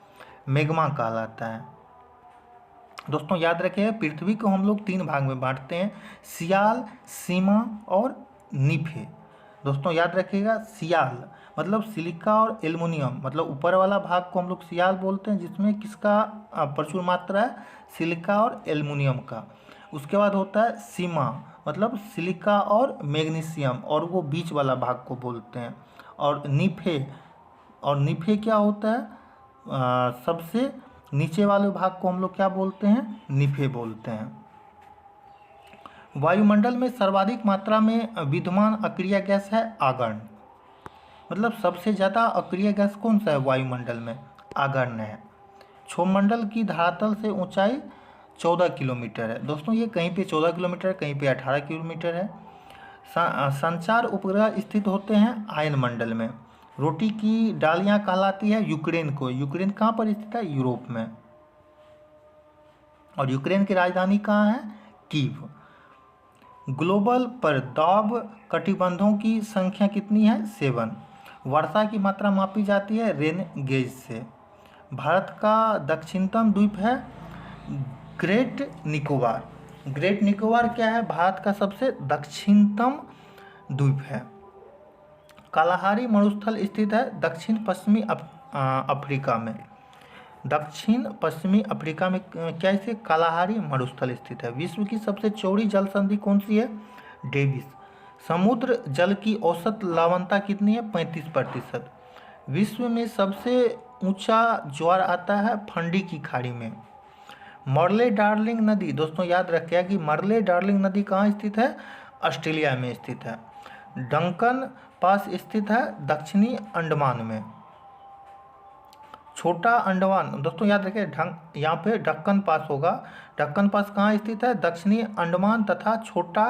मैग्मा कहलाता है। दोस्तों याद रखिए पृथ्वी को हम लोग 3 भाग में बांटते हैं, सियाल, सीमा और निफे। दोस्तों याद रखिएगा सियाल मतलब सिलिका और एल्युमिनियम, मतलब ऊपर वाला भाग को हम लोग सियाल बोलते हैं जिसमें किसका प्रचुर मात्रा है? सिलिका और एल्युमिनियम का। उसके बाद होता है सीमा मतलब सिलिका और मैग्नीशियम, और वो बीच वाला भाग को बोलते हैं। और निफे क्या होता है? सबसे नीचे वाले भाग को हम लोग क्या बोलते हैं? निफे बोलते हैं। वायुमंडल में सर्वाधिक मात्रा में विद्यमान अक्रिय गैस है आगन, मतलब सबसे ज़्यादा अक्रिय गैस कौन सा है वायुमंडल में? आगन है। क्षोभमंडल की धरातल से ऊंचाई 14 किलोमीटर है। दोस्तों ये कहीं पे 14 किलोमीटर है, कहीं पे 18 किलोमीटर है। संचार उपग्रह स्थित होते हैं आयन मंडल में। रोटी की डालियाँ कहलाती है यूक्रेन को। यूक्रेन कहाँ पर स्थित है? यूरोप में। और यूक्रेन की राजधानी कहाँ है? कीव। ग्लोबल पर दाब कटिबंधों की संख्या कितनी है? 7। वर्षा की मात्रा मापी जाती है रेन गेज से। भारत का दक्षिणतम द्वीप है ग्रेट निकोबार। ग्रेट निकोबार क्या है? भारत का सबसे दक्षिणतम द्वीप है। कालाहारी मरुस्थल स्थित है दक्षिण पश्चिमी अफ्रीका में। दक्षिण पश्चिमी अफ्रीका में क्या स्थित? कालाहारी मरुस्थल स्थित है। विश्व की सबसे चौड़ी जल संधि कौन सी है? डेविस। समुद्र जल की औसत लवणता कितनी है? 35%। विश्व में सबसे ऊंचा ज्वार आता है फंडी की खाड़ी में। मरले डार्लिंग नदी, दोस्तों याद रखिए कि मरले डार्लिंग नदी कहाँ स्थित है? ऑस्ट्रेलिया में स्थित है। डंकन पास स्थित है दक्षिणी अंडमान में। छोटा अंडमान, दोस्तों याद रखिए यहाँ पे ढक्कन पास होगा। ढक्कन पास कहाँ स्थित है? दक्षिणी अंडमान तथा छोटा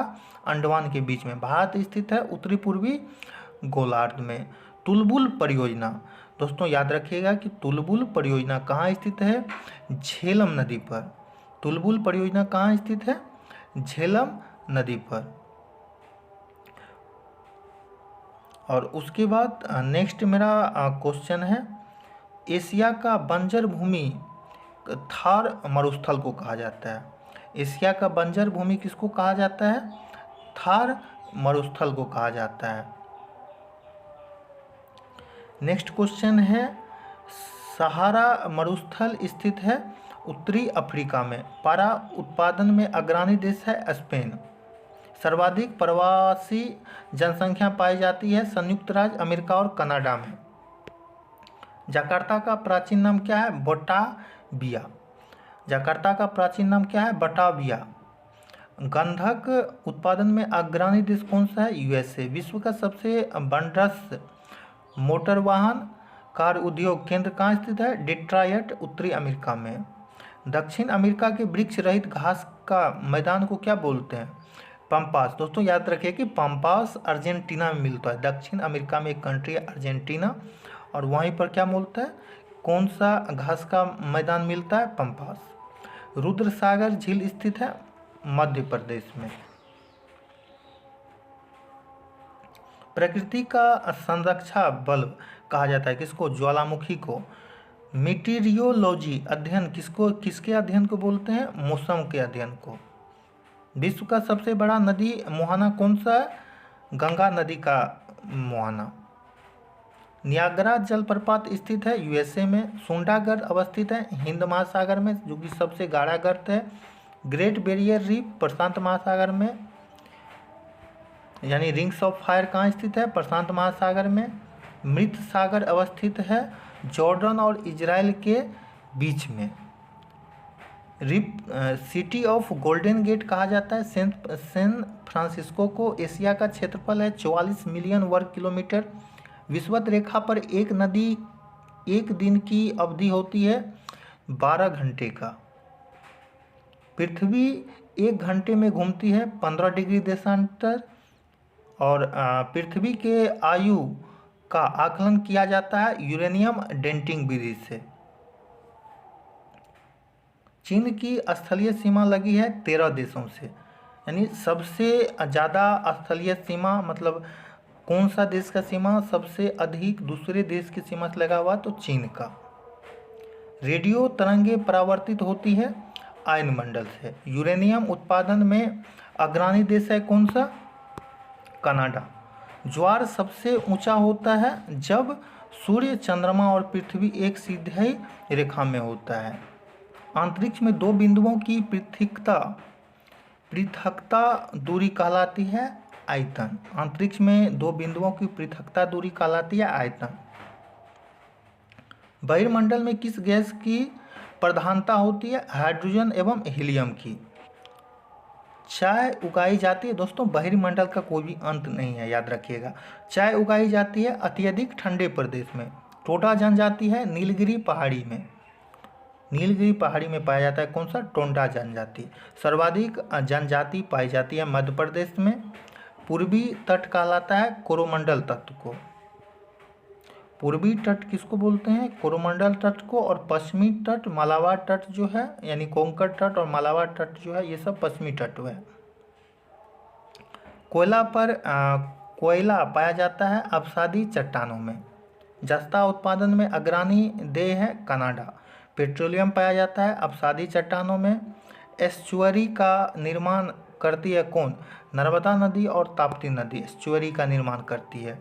अंडमान के बीच में। भारत स्थित है उत्तरी पूर्वी गोलार्ध में। तुलबुल परियोजना, दोस्तों याद रखिएगा कि तुलबुल परियोजना कहाँ स्थित है? झेलम नदी पर। तुलबुल परियोजना कहाँ स्थित है? झेलम नदी पर। और उसके बाद नेक्स्ट मेरा क्वेश्चन है, एशिया का बंजर भूमि थार मरुस्थल को कहा जाता है। एशिया का बंजर भूमि किसको कहा जाता है? थार मरुस्थल को कहा जाता है। नेक्स्ट क्वेश्चन है, सहारा मरुस्थल स्थित है उत्तरी अफ्रीका में। पारा उत्पादन में अग्रणी देश है स्पेन। सर्वाधिक प्रवासी जनसंख्या पाई जाती है संयुक्त राज्य अमेरिका और कनाडा में। जकार्ता का प्राचीन नाम क्या है? बटाविया। जकार्ता का प्राचीन नाम क्या है? बटाविया। गंधक उत्पादन में अग्रणी देश कौन सा है? यूएसए। विश्व का सबसे बड़ा मोटर वाहन कार उद्योग केंद्र कहाँ स्थित है? डिट्रॉयट उत्तरी अमेरिका में। दक्षिण अमेरिका के वृक्ष रहित घास का मैदान को क्या बोलते हैं? पंपास। दोस्तों याद रखिए कि पंपास अर्जेंटीना में मिलता है। दक्षिण अमेरिका में एक कंट्री है अर्जेंटीना, और वहीं पर क्या बोलता है? कौन सा घास का मैदान मिलता है? पंपास। रुद्र सागर झील स्थित है मध्य प्रदेश में। प्रकृति का संरक्षा बल कहा जाता है किसको? ज्वालामुखी को। मीटीरियोलॉजी अध्ययन किसके अध्ययन को बोलते हैं? मौसम के अध्ययन को। विश्व का सबसे बड़ा नदी मोहाना कौन सा है? गंगा नदी का मोहाना। नियाग्रा जलप्रपात स्थित है यूएसए में। सुंडागढ़ अवस्थित है हिंद महासागर में, जो कि सबसे गाढ़ा गर्त है। ग्रेट बैरियर रीफ प्रशांत महासागर में, यानी रिंग्स ऑफ फायर कहाँ स्थित है? प्रशांत महासागर में। मृत सागर अवस्थित है जॉर्डन और इजराइल के बीच में। सिटी ऑफ गोल्डन गेट कहा जाता है सैन फ्रांसिस्को को। एशिया का क्षेत्रफल है 44 मिलियन वर्ग किलोमीटर। विषुवत रेखा पर एक नदी एक दिन की अवधि होती है 12 घंटे का। पृथ्वी 1 घंटे में घूमती है 15 डिग्री देशांतर। और पृथ्वी के आयु का आकलन किया जाता है यूरेनियम डेटिंग विधि से। चीन की स्थलीय सीमा लगी है 13 देशों से, यानी सबसे ज़्यादा स्थलीय सीमा मतलब कौन सा देश का सीमा सबसे अधिक दूसरे देश की सीमा से लगा हुआ, तो चीन का। रेडियो तरंगे परावर्तित होती है आयन मंडल से। यूरेनियम उत्पादन में अग्रणी देश है कौन सा, कनाडा। ज्वार सबसे ऊंचा होता है जब सूर्य, चंद्रमा और पृथ्वी एक सीधी रेखा में होता है। अंतरिक्ष में दो बिंदुओं की पृथकता दूरी कहलाती है आयतन। अंतरिक्ष में दो बिंदुओं की पृथकता दूरी कहलाती है आयतन। बहिर्मंडल में किस गैस की प्रधानता होती है, हाइड्रोजन एवं हीलियम की। चाय उगाई जाती है, दोस्तों बहिर्मंडल का कोई भी अंत नहीं है, याद रखिएगा। चाय उगाई जाती है अत्यधिक ठंडे प्रदेश में। टोडा जनजाति है नीलगिरी पहाड़ी में। नीलगिरी पहाड़ी में पाया जाता है कौन सा, टोंडा जनजाति। सर्वाधिक जनजाति पाई जाती है मध्य प्रदेश में। पूर्वी तट कहलाता है कोरोमंडल तट को। पूर्वी तट किसको बोलते हैं, कोरोमंडल तट को। और पश्चिमी तट मालाबार तट जो है, यानी कोंकण तट और मालाबार तट जो है, ये सब पश्चिमी तट है। कोयला पाया जाता है अवसादी चट्टानों में। जस्ता उत्पादन में अग्रणी देश है कनाडा। पेट्रोलियम पाया जाता है अवसादी चट्टानों में। एस्चुअरी का निर्माण करती है कौन, नर्मदा नदी और ताप्ती नदी एस्चुअरी का निर्माण करती है।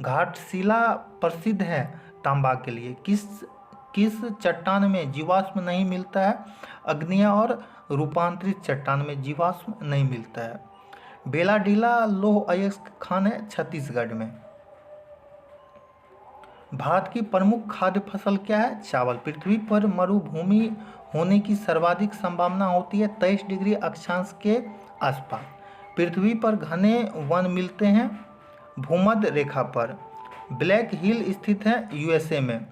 घाटशिला प्रसिद्ध है तांबा के लिए। किस चट्टान में जीवाश्म नहीं मिलता है, अग्निया और रूपांतरित चट्टान में जीवाश्म नहीं मिलता है। बेलाडीला लौह अयस्क खान है छत्तीसगढ़ में। भारत की प्रमुख खाद्य फसल क्या है, चावल। पृथ्वी पर मरुभूमि होने की सर्वाधिक संभावना होती है 23 डिग्री अक्षांश के आसपास। पृथ्वी पर घने वन मिलते हैं भूमध्य रेखा पर। ब्लैक हिल स्थित है यूएसए में।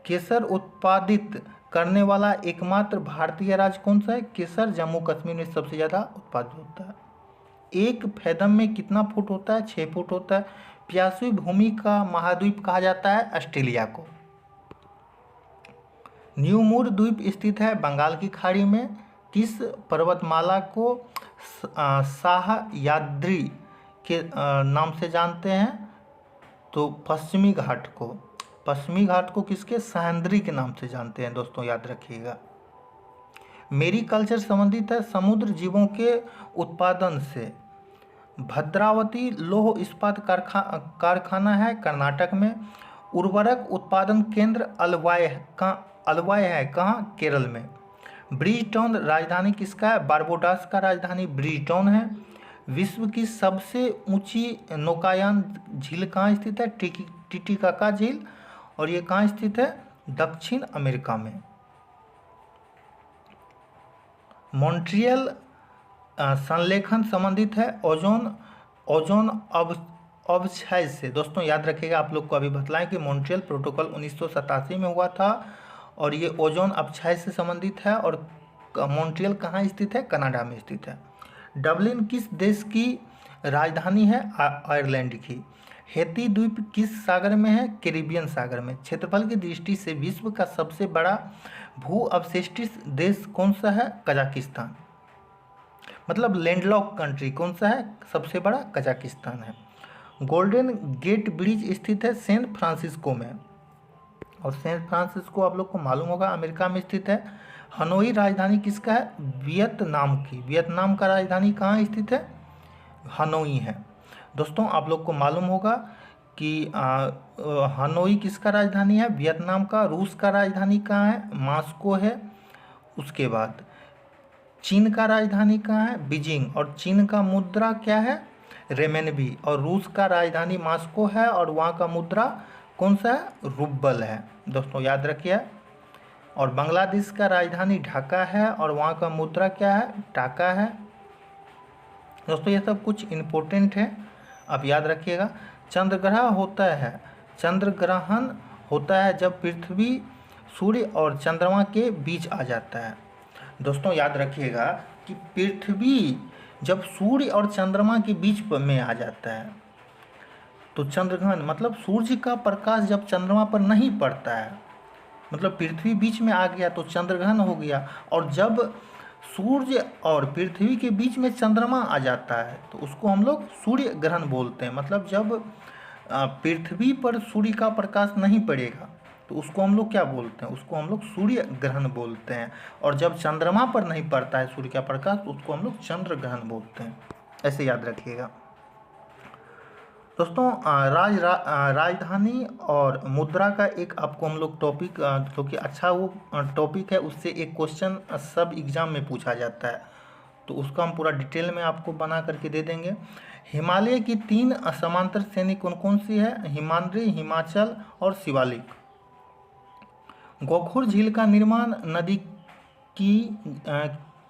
केसर उत्पादित करने वाला एकमात्र भारतीय राज्य कौन सा है, केसर जम्मू कश्मीर में सबसे ज़्यादा उत्पादित होता है। एक फैदम में कितना फुट होता है, 6 फुट होता है। प्यासी भूमि का महाद्वीप कहा जाता है ऑस्ट्रेलिया को। न्यूमूर द्वीप स्थित है बंगाल की खाड़ी में। किस पर्वतमाला को सह्याद्री के नाम से जानते हैं, तो पश्चिमी घाट को। पश्चिमी घाट को किसके, सह्याद्री के नाम से जानते हैं, दोस्तों याद रखिएगा। मेरीकल्चर संबंधित है समुद्र जीवों के उत्पादन से। भद्रावती लौह इस्पात कारखाना है कर्नाटक में। उर्वरक उत्पादन केंद्र अलवाय है कहाँ, केरल में। ब्रिजटाउन राजधानी किसका है, बारबोडास का राजधानी ब्रिजटाउन है। विश्व की सबसे ऊंची नौकायान झील कहाँ स्थित है, टिटिकाका झील। और ये कहाँ स्थित है, दक्षिण अमेरिका में। मॉन्ट्रियल संलेखन संबंधित है ओजोन अवक्षय से। दोस्तों याद रखिएगा, आप लोग को अभी बतलाएं कि मॉन्ट्रियल प्रोटोकॉल 1987 में हुआ था और ये ओजोन अवक्षय से संबंधित है। और मॉन्ट्रियल कहाँ स्थित है, कनाडा में स्थित है। डबलिन किस देश की राजधानी है, आयरलैंड की। हैती द्वीप किस सागर में है, कैरिबियन सागर में। क्षेत्रफल की दृष्टि से विश्व का सबसे बड़ा भू अवशिष्टित देश कौन सा है, कजाकिस्तान। मतलब लैंडलॉक कंट्री कौन सा है, सबसे बड़ा कजाकिस्तान है। गोल्डन गेट ब्रिज स्थित है सैन फ्रांसिस्को में। और सैन फ्रांसिस्को आप लोग को मालूम होगा अमेरिका में स्थित है। हनोई राजधानी किसका है, वियतनाम की। वियतनाम का राजधानी कहाँ स्थित है, हनोई है। दोस्तों आप लोग को मालूम होगा कि हनोई किसका राजधानी है, वियतनाम का। रूस का राजधानी कहाँ है, मॉस्को है। उसके बाद चीन का राजधानी कहाँ है, बीजिंग। और चीन का मुद्रा क्या है, रेमेनबी। और रूस का राजधानी मॉस्को है और वहाँ का मुद्रा कौन सा है, रूबल है। दोस्तों याद रखिए। और बांग्लादेश का राजधानी ढाका है और वहाँ का मुद्रा क्या है, टाका है। दोस्तों ये सब कुछ इम्पोर्टेंट है, आप याद रखिएगा। चंद्र ग्रहण होता है जब पृथ्वी सूर्य और चंद्रमा के बीच आ जाता है। दोस्तों याद रखिएगा कि पृथ्वी जब सूर्य और चंद्रमा के बीच में आ जाता है तो चंद्रग्रहण, मतलब सूर्य का प्रकाश जब चंद्रमा पर नहीं पड़ता है, मतलब पृथ्वी बीच में आ गया तो चंद्रग्रहण हो गया। और जब सूर्य और पृथ्वी के बीच में चंद्रमा आ जाता है तो उसको हम लोग सूर्य ग्रहण बोलते हैं। मतलब जब पृथ्वी पर सूर्य का प्रकाश नहीं पड़ेगा तो उसको हम लोग क्या बोलते हैं, उसको हम लोग सूर्य ग्रहण बोलते हैं। और जब चंद्रमा पर नहीं पड़ता है सूर्य का प्रकाश तो उसको हम लोग चंद्र ग्रहण बोलते हैं। ऐसे याद रखिएगा। दोस्तों राजधानी और मुद्रा का एक आपको हम लोग टॉपिक, जो कि अच्छा वो टॉपिक है, उससे एक क्वेश्चन सब एग्ज़ाम में पूछा जाता है, तो उसका हम पूरा डिटेल में आपको बना करके दे देंगे। हिमालय की 3 समांतर श्रेणी कौन कौन सी है, हिमाद्री, हिमाचल और शिवालिक। गोखुर झील का निर्माण नदी की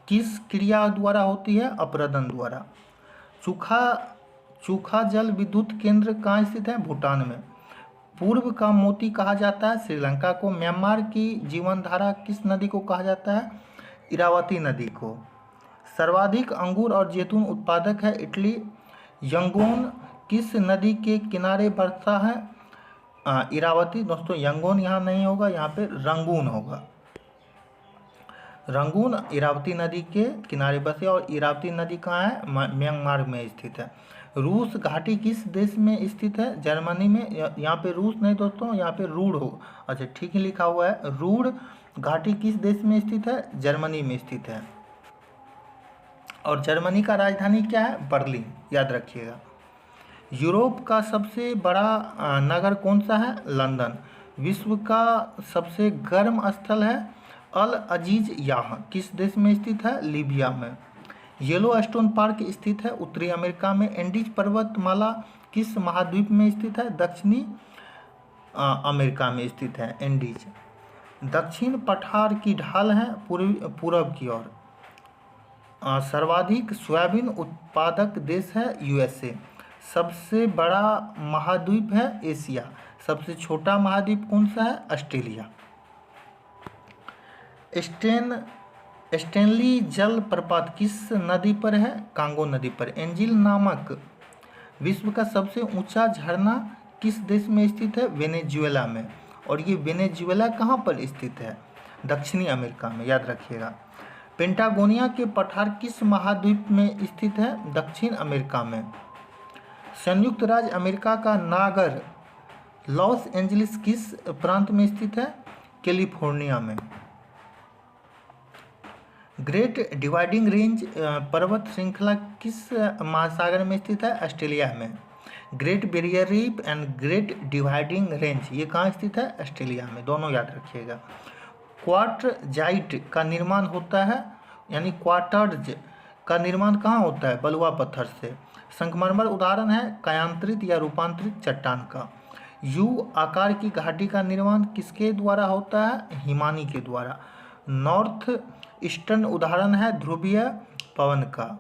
किस क्रिया द्वारा होती है, अपरदन द्वारा। चूखा जल विद्युत केंद्र कहाँ स्थित है, भूटान में। पूर्व का मोती कहा जाता है श्रीलंका को। म्यांमार की जीवनधारा किस नदी को कहा जाता है, इरावती नदी को। सर्वाधिक अंगूर और जैतून उत्पादक है इटली। यंगोन किस नदी के किनारे बरसा है, इरावती। दोस्तों यंगोन यहाँ नहीं होगा, यहाँ पे रंगून होगा। रंगून इरावती नदी के किनारे बसे और इरावती नदी कहाँ है, म्यांमार में स्थित है। रूस घाटी किस देश में स्थित है, जर्मनी में। यहाँ पे रूस नहीं दोस्तों, यहाँ पे रूड़ हो, अच्छा ठीक ही लिखा हुआ है। रूड़ घाटी किस देश में स्थित है, जर्मनी में स्थित है। और जर्मनी का राजधानी क्या है, बर्लिन, याद रखिएगा। यूरोप का सबसे बड़ा नगर कौन सा है, लंदन। विश्व का सबसे गर्म स्थल है अल अजीज याह, किस देश में स्थित है, लीबिया में। येलो स्टोन पार्क स्थित है उत्तरी अमेरिका में। एंडीज पर्वतमाला किस महाद्वीप में स्थित है, दक्षिणी अमेरिका में स्थित है एंडीज। दक्षिण पठार की ढाल है पूर्व की ओर। सर्वाधिक सोयाबीन उत्पादक देश है यूएसए। सबसे बड़ा महाद्वीप है एशिया। सबसे छोटा महाद्वीप कौन सा है, ऑस्ट्रेलिया। स्टेनली जल प्रपात किस नदी पर है, कांगो नदी पर। एंजिल नामक विश्व का सबसे ऊंचा झरना किस देश में स्थित है, वेनेजुएला में। और ये वेनेजुएला कहाँ पर स्थित है, दक्षिणी अमेरिका में, याद रखिएगा। पेंटागोनिया के पठार किस महाद्वीप में स्थित है, दक्षिण अमेरिका में। संयुक्त राज्य अमेरिका का नागर लॉस एंजलिस किस प्रांत में स्थित है, कैलिफोर्निया में। ग्रेट डिवाइडिंग रेंज पर्वत श्रृंखला किस महासागर में स्थित है, ऑस्ट्रेलिया में। Great barrier reef and great dividing range ये कहाँ स्थित है, ऑस्ट्रेलिया में, दोनों याद रखिएगा। क्वार्टजाइट का निर्माण होता है, यानी क्वार्टर्ज का निर्माण कहाँ होता है, बलुआ पत्थर से। संगमरमर उदाहरण है कायांतरित या रूपांतरित चट्टान का। यू आकार की घाटी का निर्माण किसके द्वारा होता है, हिमानी के द्वारा। नॉर्थ ईस्टर्न उदाहरण है ध्रुवीय पवन का।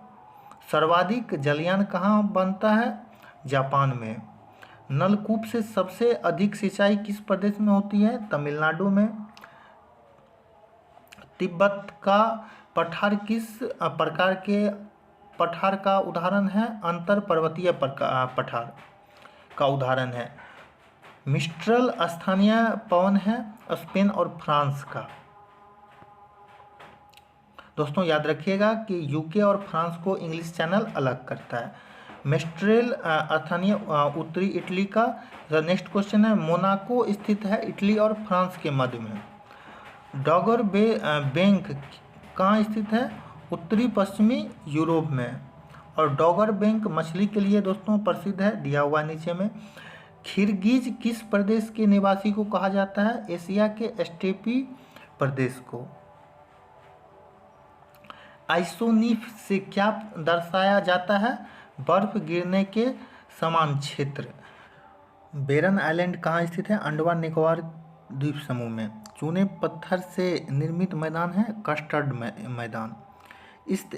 सर्वाधिक जलयान कहाँ बनता है, जापान में। नलकूप से सबसे अधिक सिंचाई किस प्रदेश में होती है, तमिलनाडु में। तिब्बत का पठार किस प्रकार के पठार का उदाहरण है, अंतर पर्वतीय पठार का उदाहरण है। मिस्ट्रल स्थानीय पवन है स्पेन और फ्रांस का। दोस्तों याद रखिएगा कि यूके और फ्रांस को इंग्लिश चैनल अलग करता है। मिस्ट्रेल स्थानीय उत्तरी इटली का। नेक्स्ट क्वेश्चन है, मोनाको स्थित है इटली और फ्रांस के मध्य में। डॉगर बैंक कहाँ स्थित है, उत्तरी पश्चिमी यूरोप में। और डॉगर बैंक मछली के लिए दोस्तों प्रसिद्ध है, दिया हुआ नीचे में। खिरगिज किस प्रदेश के निवासी को कहा जाता है, एशिया के स्टेपी प्रदेश को। आइसोनीफ से क्या दर्शाया जाता है, बर्फ गिरने के समान क्षेत्र। बेरन आइलैंड कहाँ स्थित है, अंडमान निकोबार द्वीप समूह में। चूने पत्थर से निर्मित मैदान है कस्टर्ड मैदान। ईस्ट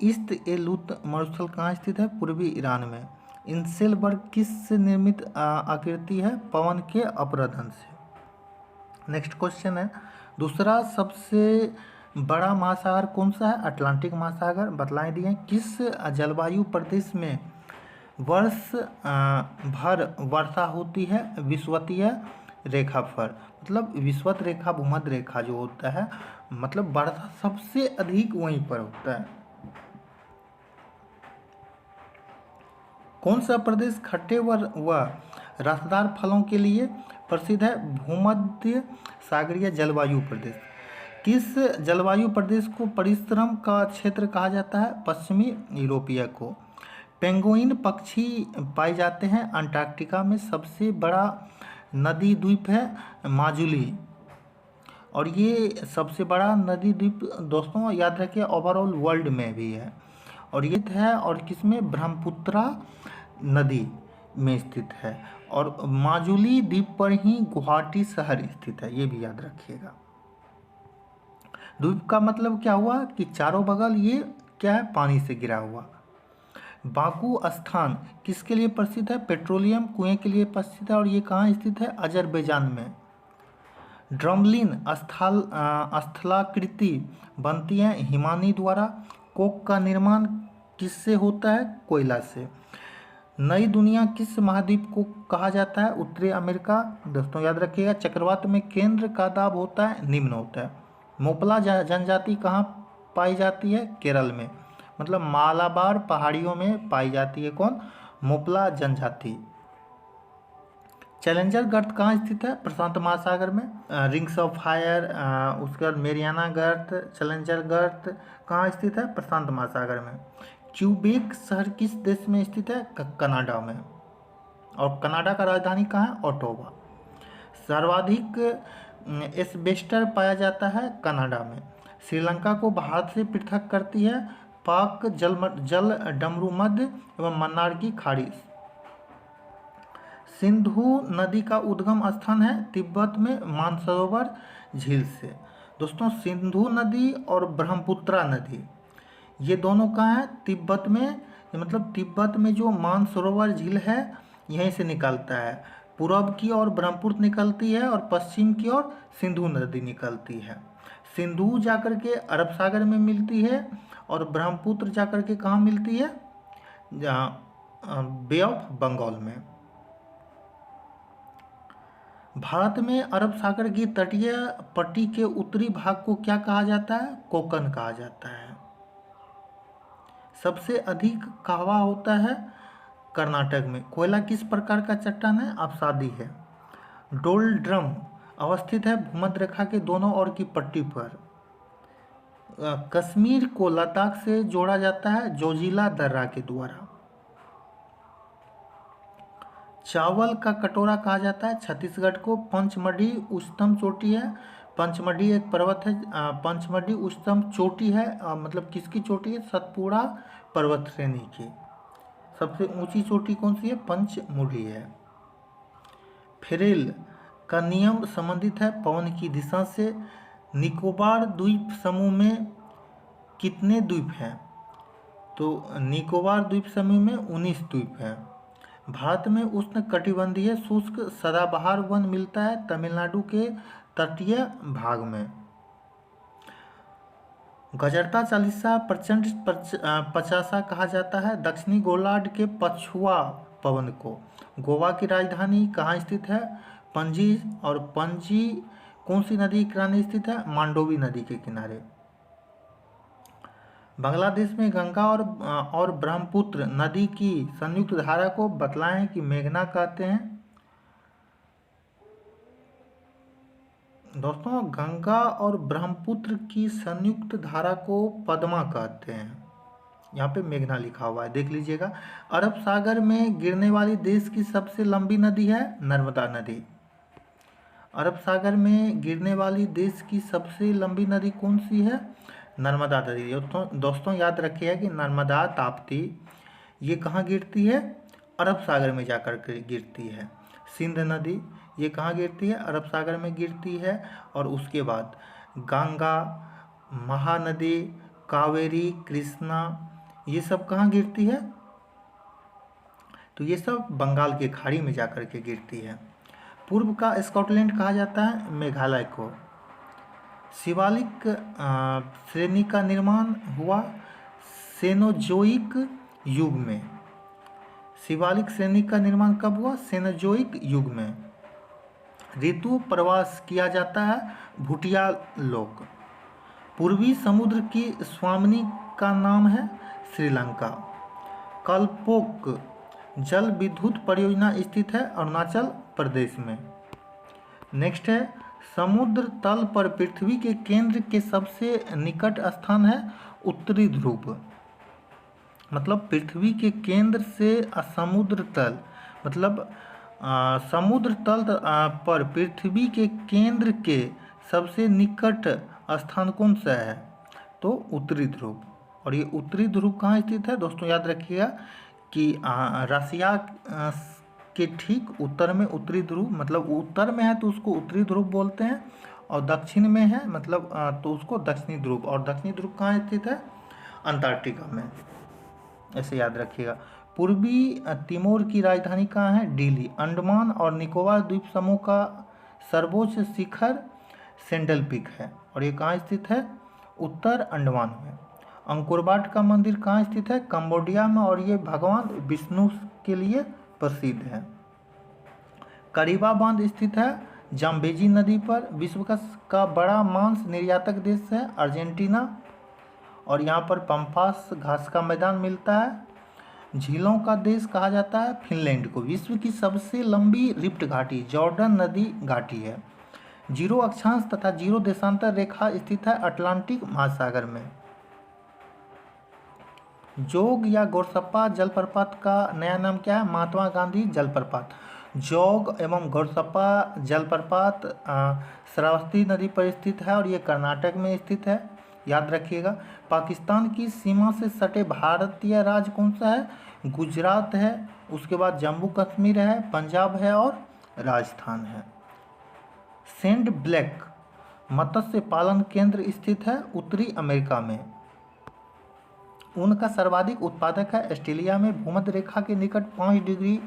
ईस्ट एलूत मरुस्थल कहाँ स्थित है? पूर्वी ईरान में। इंसेलबर्ग किस से निर्मित आकृति है? पवन के अपरदन से। नेक्स्ट क्वेश्चन है, दूसरा सबसे बड़ा महासागर कौन सा है? अटलांटिक महासागर। बतलाएं दिए। किस जलवायु प्रदेश में वर्ष भर वर्षा होती है? विषुवतीय रेखा पर, मतलब विषुवत रेखा भूमध्य रेखा जो होता है, मतलब वर्षा सबसे अधिक वहीं पर होता है। कौन सा प्रदेश खट्टे व रसदार फलों के लिए प्रसिद्ध है? भूमध्य सागरीय जलवायु प्रदेश। किस जलवायु प्रदेश को परिश्रम का क्षेत्र कहा जाता है? पश्चिमी यूरोपीय को। पेंगुइन पक्षी पाए जाते हैं अंटार्कटिका में। सबसे बड़ा नदी द्वीप है माजुली, और ये सबसे बड़ा नदी द्वीप दोस्तों याद रखिए ओवरऑल वर्ल्ड में भी है, और ये है और किसमें? ब्रह्मपुत्रा नदी में स्थित है, और माजुली द्वीप पर ही गुवाहाटी शहर स्थित है, ये भी याद रखिएगा। द्वीप का मतलब क्या हुआ कि चारों बगल ये क्या है? पानी से घिरा हुआ। बाकू स्थान किसके लिए प्रसिद्ध है? पेट्रोलियम कुएं के लिए प्रसिद्ध है, और ये कहाँ स्थित है? अजरबैजान में। ड्रमलिन स्थलाकृति बनती है हिमानी द्वारा। कोक का निर्माण किससे होता है? कोयला से। नई दुनिया किस महाद्वीप को कहा जाता है? उत्तरी अमेरिका। दोस्तों याद रखिएगा, चक्रवात में केंद्र का दाब होता है निम्न होता है। मोपला जनजाति कहाँ पाई जाती है? केरल में, मतलब मालाबार पहाड़ियों में पाई जाती है। कौन? मोपला जनजाति। चैलेंजर गर्त कहाँ स्थित है? प्रशांत महासागर में। रिंग्स ऑफ फायर, उसके बाद मेरियाना गर्त, चैलेंजर गर्त कहाँ स्थित है? प्रशांत महासागर में। क्यूबेक शहर किस देश में स्थित है? कनाडा में, और कनाडा का राजधानी कहाँ है? ओटावा। सर्वाधिक एस्बेस्टर पाया जाता है कनाडा में। श्रीलंका को भारत से पृथक करती है पाक जल डमरू मध्य एवं मन्नार की खाड़ी। सिंधु नदी का उद्गम स्थान है तिब्बत में मानसरोवर झील से। दोस्तों सिंधु नदी और ब्रह्मपुत्रा नदी ये दोनों कहाँ है? तिब्बत में, मतलब तिब्बत में जो मानसरोवर झील है यहीं से निकलता है। पूर्व की ओर ब्रह्मपुत्र निकलती है और पश्चिम की ओर सिंधु नदी निकलती है। सिंधु जाकर के अरब सागर में मिलती है, और ब्रह्मपुत्र जाकर के कहाँ मिलती है? जहाँ बे ऑफ बंगाल में। भारत में अरब सागर की तटीय पट्टी के उत्तरी भाग को क्या कहा जाता है? कोकन कहा जाता है। सबसे अधिक कहवा होता है कर्नाटक में। कोयला किस प्रकार का चट्टान है? अवसादी है। डोलड्रम अवस्थित है भूमध्य रेखा के दोनों ओर की पट्टी पर। कश्मीर को लद्दाख से जोड़ा जाता है जोजिला दर्रा के द्वारा। चावल का कटोरा कहा जाता है छत्तीसगढ़ को। पंचमढ़ी उच्चतम चोटी है। पंचमढ़ी एक पर्वत है। पंचमढ़ी उच्चतम चोटी है, मतलब किसकी चोटी है? सतपुड़ा पर्वत श्रेणी की। सबसे ऊंची चोटी कौन सी है? पंचमुढ़ी है। फेरेल का नियम संबंधित है पवन की दिशा से। निकोबार द्वीप समूह में कितने द्वीप हैं? तो निकोबार द्वीप समूह में 19 द्वीप हैं। भारत में उष्ण कटिबंधीय शुष्क सदाबहार वन मिलता है तमिलनाडु के तटीय भाग में। गजरता चालीसा प्रचंड पचासा कहा जाता है दक्षिणी गोलार्ध के पछुआ पवन को। गोवा की राजधानी कहाँ स्थित है? पणजी, और पणजी कौन सी नदी के किनारे स्थित है? मांडोवी नदी के किनारे। बांग्लादेश में गंगा और ब्रह्मपुत्र नदी की संयुक्त धारा को बतलाएं कि मेघना कहते हैं। दोस्तों गंगा और ब्रह्मपुत्र की संयुक्त धारा को पद्मा कहते हैं। यहाँ पे मेघना लिखा हुआ है, देख लीजिएगा। अरब सागर में गिरने वाली देश की सबसे लंबी नदी है नर्मदा नदी। अरब सागर में गिरने वाली देश की सबसे लंबी नदी कौन सी है? नर्मदा नदी। दोस्तों याद रखिए कि नर्मदा ताप्ती ये कहाँ गिरती है? अरब सागर में जाकर के गिरती है। सिंध नदी ये कहाँ गिरती है? अरब सागर में गिरती है। और उसके बाद गंगा, महानदी, कावेरी, कृष्णा, ये सब कहाँ गिरती है? तो ये सब बंगाल की खाड़ी में जाकर के गिरती है। पूर्व का स्कॉटलैंड कहा जाता है मेघालय को। शिवालिक श्रेणी का निर्माण हुआ सेनोजोइक युग में। शिवालिक श्रेणी का निर्माण कब हुआ? सेनोजोइक युग में। ऋतु प्रवास किया जाता है भूटिया लोग। पूर्वी समुद्र की स्वामिनी का नाम है श्रीलंका। कलपोक जल विद्युत परियोजना स्थित है अरुणाचल प्रदेश में। नेक्स्ट है समुद्र तल पर पृथ्वी के केंद्र के सबसे निकट स्थान है उत्तरी ध्रुव। मतलब पृथ्वी के केंद्र से समुद्र तल, मतलब समुद्र तल पर पृथ्वी के केंद्र के सबसे निकट स्थान कौन सा है? तो उत्तरी ध्रुव। और ये उत्तरी ध्रुव कहाँ स्थित है दोस्तों? याद रखिएगा कि रसिया के ठीक उत्तर में उत्तरी ध्रुव, मतलब उत्तर में है तो उसको उत्तरी ध्रुव बोलते हैं, और दक्षिण में है मतलब तो उसको दक्षिणी ध्रुव। और दक्षिणी ध्रुव कहाँ स्थित है? अंटार्कटिका में। ऐसे याद रखिएगा। पूर्वी तिमोर की राजधानी कहाँ है? दिल्ली। अंडमान और निकोबार द्वीप समूह का सर्वोच्च शिखर सेंडल पीक है, और ये कहाँ स्थित है? उत्तर अंडमान में। अंकोरवाट का मंदिर कहाँ स्थित है? कंबोडिया में, और ये भगवान विष्णु के लिए प्रसिद्ध है। करीबा बांध स्थित है जाम्बेजी नदी पर। विश्व का बड़ा मांस निर्यातक देश है अर्जेंटीना, और यहाँ पर पंपास घास का मैदान मिलता है। झीलों का देश कहा जाता है फिनलैंड को। विश्व की सबसे लंबी रिफ्ट घाटी जॉर्डन नदी घाटी है। जीरो अक्षांश तथा जीरो देशांतर रेखा स्थित है अटलांटिक महासागर में। जोग या गोरसप्पा जलप्रपात का नया नाम क्या है? महात्मा गांधी जलप्रपात। जोग एवं गोरसप्पा जलप्रपात श्रावस्ती नदी पर स्थित है, और ये कर्नाटक में स्थित है, याद रखिएगा। पाकिस्तान की सीमा से सटे भारतीय राज्य कौन सा है? गुजरात है, उसके बाद जम्मू कश्मीर है, पंजाब है और राजस्थान है। सेंट ब्लैक मत्स्य पालन केंद्र स्थित है उत्तरी अमेरिका में। ऊन का सर्वाधिक उत्पादक है ऑस्ट्रेलिया में। भूमध्य रेखा के निकट 5 डिग्री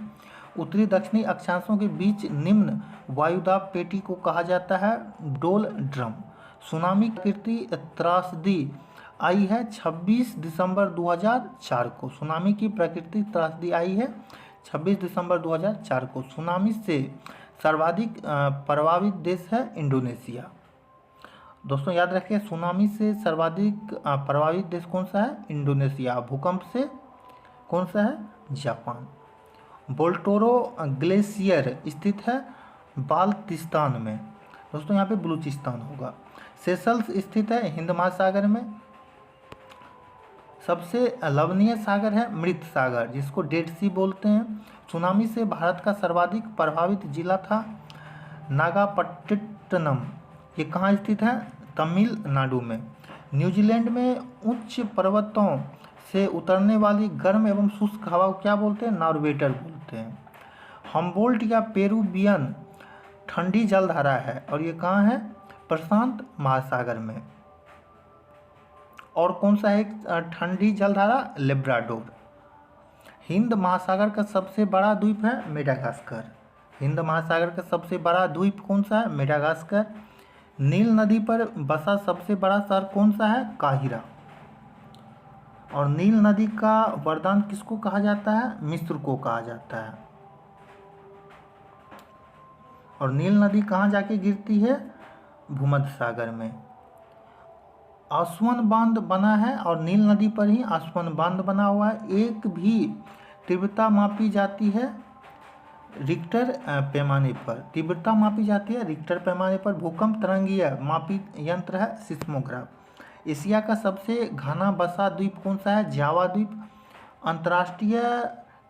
उत्तरी दक्षिणी अक्षांशों के बीच निम्न वायुदाब पेटी को कहा जाता है डोल ड्रम। सुनामी की त्रासदी आई है 26 दिसंबर 2004 को। सुनामी की प्राकृतिक त्रासदी आई है 26 दिसंबर 2004 को। सुनामी से सर्वाधिक प्रभावित देश है इंडोनेशिया। दोस्तों याद रखिए सुनामी से सर्वाधिक प्रभावित देश कौन सा है? इंडोनेशिया। भूकंप से कौन सा है? जापान। बोल्टोरो ग्लेशियर स्थित है बाल्टिस्तान में। दोस्तों यहाँ पे बलूचिस्तान होगा। सेशल्स स्थित है हिंद महासागर में। सबसे लवणीय सागर है मृत सागर, जिसको डेड सी बोलते हैं। सुनामी से भारत का सर्वाधिक प्रभावित जिला था नागापट्टिनम। ये कहाँ स्थित है? तमिलनाडु में। न्यूजीलैंड में उच्च पर्वतों से उतरने वाली गर्म एवं शुष्क हवा को क्या बोलते हैं? नॉर्वेटर बोलते हैं। हम्बोल्ट या पेरुवियन ठंडी जलधारा है, और ये कहाँ है? प्रशांत महासागर में। और कौन सा है ठंडी जलधारा? लेब्राडोर। हिंद महासागर का सबसे बड़ा द्वीप है मेडागास्कर। हिंद महासागर का सबसे बड़ा द्वीप कौन सा है? मेडागास्कर। नील नदी पर बसा सबसे बड़ा शहर कौन सा है? काहिरा। और नील नदी का वरदान किसको कहा जाता है? मिस्र को कहा जाता है। और नील नदी कहाँ जाके गिरती है? भूमध्य सागर में। आसवन बांध बना है, और नील नदी पर ही आसवन बांध बना हुआ है। एक भी तीव्रता मापी जाती है रिक्टर पैमाने पर। तीव्रता मापी जाती है रिक्टर पैमाने पर। भूकंप तरंगीय मापी यंत्र है सिस्मोग्राफ। एशिया का सबसे घना बसा द्वीप कौन सा है? जावा द्वीप। अंतर्राष्ट्रीय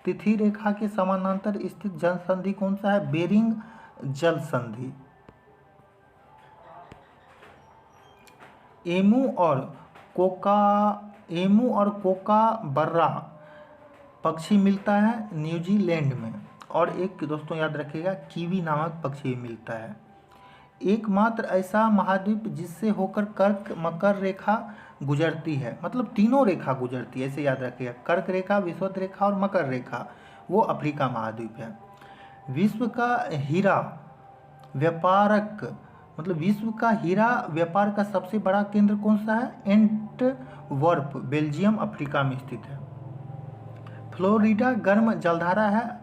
तिथि रेखा के समानांतर स्थित जल संधि कौन सा है? बेरिंग जल संधि। एमू और कोका बर्रा पक्षी मिलता है न्यूजीलैंड में। और एक दोस्तों याद रखिएगा कीवी नामक पक्षी भी मिलता है। एकमात्र ऐसा महाद्वीप जिससे होकर कर्क मकर रेखा गुजरती है, मतलब तीनों रेखा गुजरती है, ऐसे याद रखिएगा, कर्क रेखा, विषुवत रेखा और मकर रेखा, वो अफ्रीका महाद्वीप है। विश्व का हीरा व्यापारक, मतलब विश्व का हीरा व्यापार का सबसे बड़ा केंद्र कौन सा है? एंटवर्प, बेल्जियम, अफ्रीका में स्थित है। फ्लोरिडा गर्म जलधारा है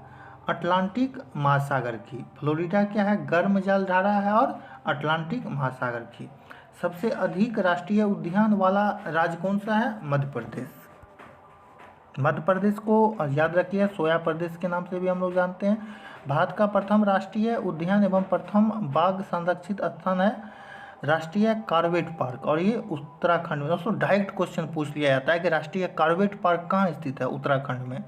अटलांटिक महासागर की। फ्लोरिडा क्या है? गर्म जलधारा है और अटलांटिक महासागर की। सबसे अधिक राष्ट्रीय उद्यान वाला राज्य कौन सा है? मध्य प्रदेश। मध्य प्रदेश को याद रखिए सोया प्रदेश के नाम से भी हम लोग जानते हैं। भारत का प्रथम राष्ट्रीय उद्यान एवं प्रथम बाघ संरक्षित स्थान है राष्ट्रीय कॉर्बेट पार्क, और ये उत्तराखंड में। दोस्तों डायरेक्ट क्वेश्चन पूछ लिया जाता है कि राष्ट्रीय कॉर्बेट पार्क कहाँ स्थित है? उत्तराखंड में।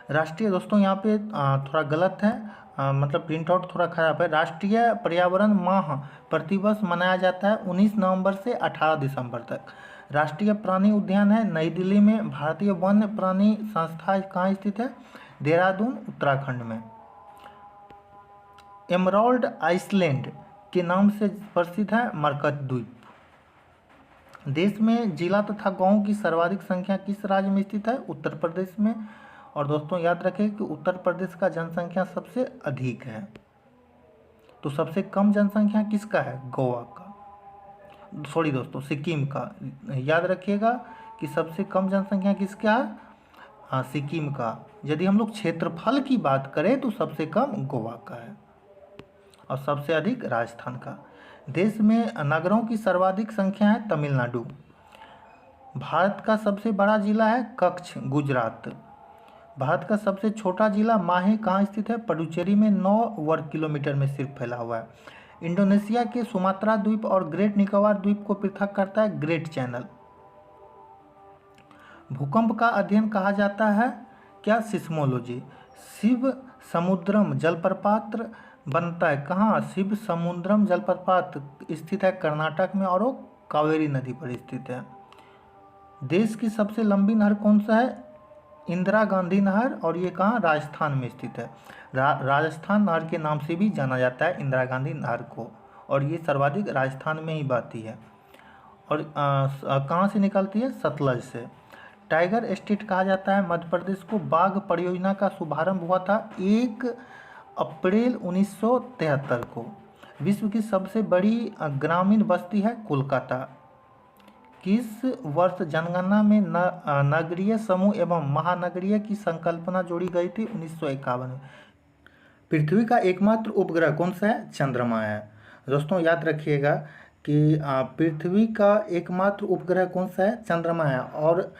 राष्ट्रीय, दोस्तों यहाँ पे थोड़ा गलत है, मतलब प्रिंट आउट थोड़ा खराब है। राष्ट्रीय पर्यावरण माह प्रतिवर्ष मनाया जाता है 19 नवंबर से 18 दिसंबर तक। राष्ट्रीय प्राणी उद्यान है नई दिल्ली में। भारतीय वन्य प्राणी संस्था कहाँ स्थित है? देहरादून, उत्तराखंड में। एमराल्ड आइसलैंड के नाम से प्रसिद्ध है मरकत द्वीप। देश में जिला तथा गांवों की सर्वाधिक संख्या किस राज्य में स्थित है? उत्तर प्रदेश में। और दोस्तों याद रखें कि उत्तर प्रदेश का जनसंख्या सबसे अधिक है, तो सबसे कम जनसंख्या किसका है? गोवा का, सॉरी दोस्तों सिक्किम का। याद रखिएगा कि सबसे कम जनसंख्या किसका है? हाँ, सिक्किम का। यदि हम लोग क्षेत्रफल की बात करें तो सबसे कम गोवा का है और सबसे अधिक राजस्थान का। देश में नगरों की सर्वाधिक संख्या है तमिलनाडु। भारत का सबसे बड़ा जिला है कच्छ, गुजरात। भारत का सबसे छोटा जिला माहे कहाँ स्थित है? पुडुचेरी में 9 वर्ग किलोमीटर में सिर्फ फैला हुआ है। इंडोनेशिया के सुमात्रा द्वीप और ग्रेट निकोबार द्वीप को पृथक करता है ग्रेट चैनल। भूकंप का अध्ययन कहा जाता है क्या? सिस्मोलॉजी। शिव समुद्रम जलप्रपात बनता है कहाँ? शिव समुद्रम जलप्रपात स्थित है कर्नाटक में और वो कावेरी नदी पर स्थित है। देश की सबसे लंबी नहर कौन सा है? इंदिरा गांधी नहर, और ये कहाँ? राजस्थान में स्थित है। राजस्थान नहर के नाम से भी जाना जाता है इंदिरा गांधी नहर को, और ये सर्वाधिक राजस्थान में ही बहती है। और कहाँ से निकलती है? सतलज से। टाइगर स्टेट कहा जाता है मध्य प्रदेश को। बाघ परियोजना का शुभारंभ हुआ था 1 अप्रैल 1973 को। विश्व की सबसे बड़ी ग्रामीण बस्ती है कोलकाता। किस वर्ष जनगणना में नगरीय समूह एवं महानगरीय की संकल्पना जोड़ी गई थी? 1951 में। पृथ्वी का एकमात्र उपग्रह कौन सा है? चंद्रमा है। दोस्तों याद रखिएगा कि पृथ्वी का एकमात्र उपग्रह कौन सा है? चंद्रमा है। और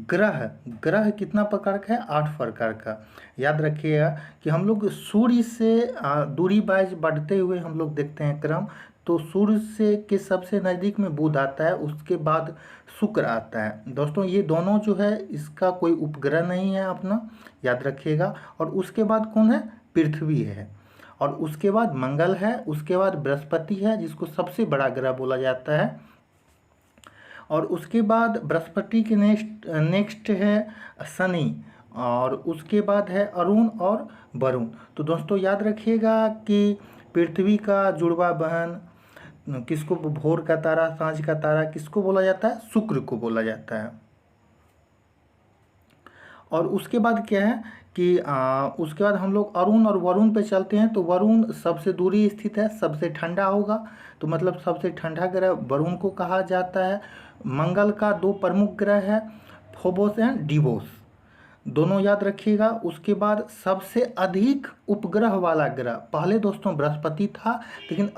ग्रह कितना प्रकार का है? 8 प्रकार का। याद रखिएगा कि हम लोग सूर्य से दूरी वाइज बढ़ते हुए हम लोग देखते हैं क्रम, तो सूर्य से के सबसे नज़दीक में बुध आता है, उसके बाद शुक्र आता है। दोस्तों ये दोनों जो है इसका कोई उपग्रह नहीं है अपना, याद रखिएगा। और उसके बाद कौन है? पृथ्वी है, और उसके बाद मंगल है, उसके बाद बृहस्पति है जिसको सबसे बड़ा ग्रह बोला जाता है, और उसके बाद बृहस्पति के नेक्स्ट है शनि, और उसके बाद है अरुण और वरुण। तो दोस्तों याद रखिएगा कि पृथ्वी का जुड़वा बहन किसको? भोर का तारा, सांझ का तारा किसको बोला जाता है? शुक्र को बोला जाता है। और उसके बाद क्या है कि उसके बाद हम लोग अरुण और वरुण पे चलते हैं, तो वरुण सबसे दूरी स्थित है, सबसे ठंडा होगा, तो मतलब सबसे ठंडा ग्रह वरुण को कहा जाता है। मंगल का 2 प्रमुख ग्रह है, फोबोस एंड डिवोस, दोनों याद रखिएगा। उसके बाद सबसे अधिक उपग्रह वाला ग्रह पहले दोस्तों बृहस्पति था, लेकिन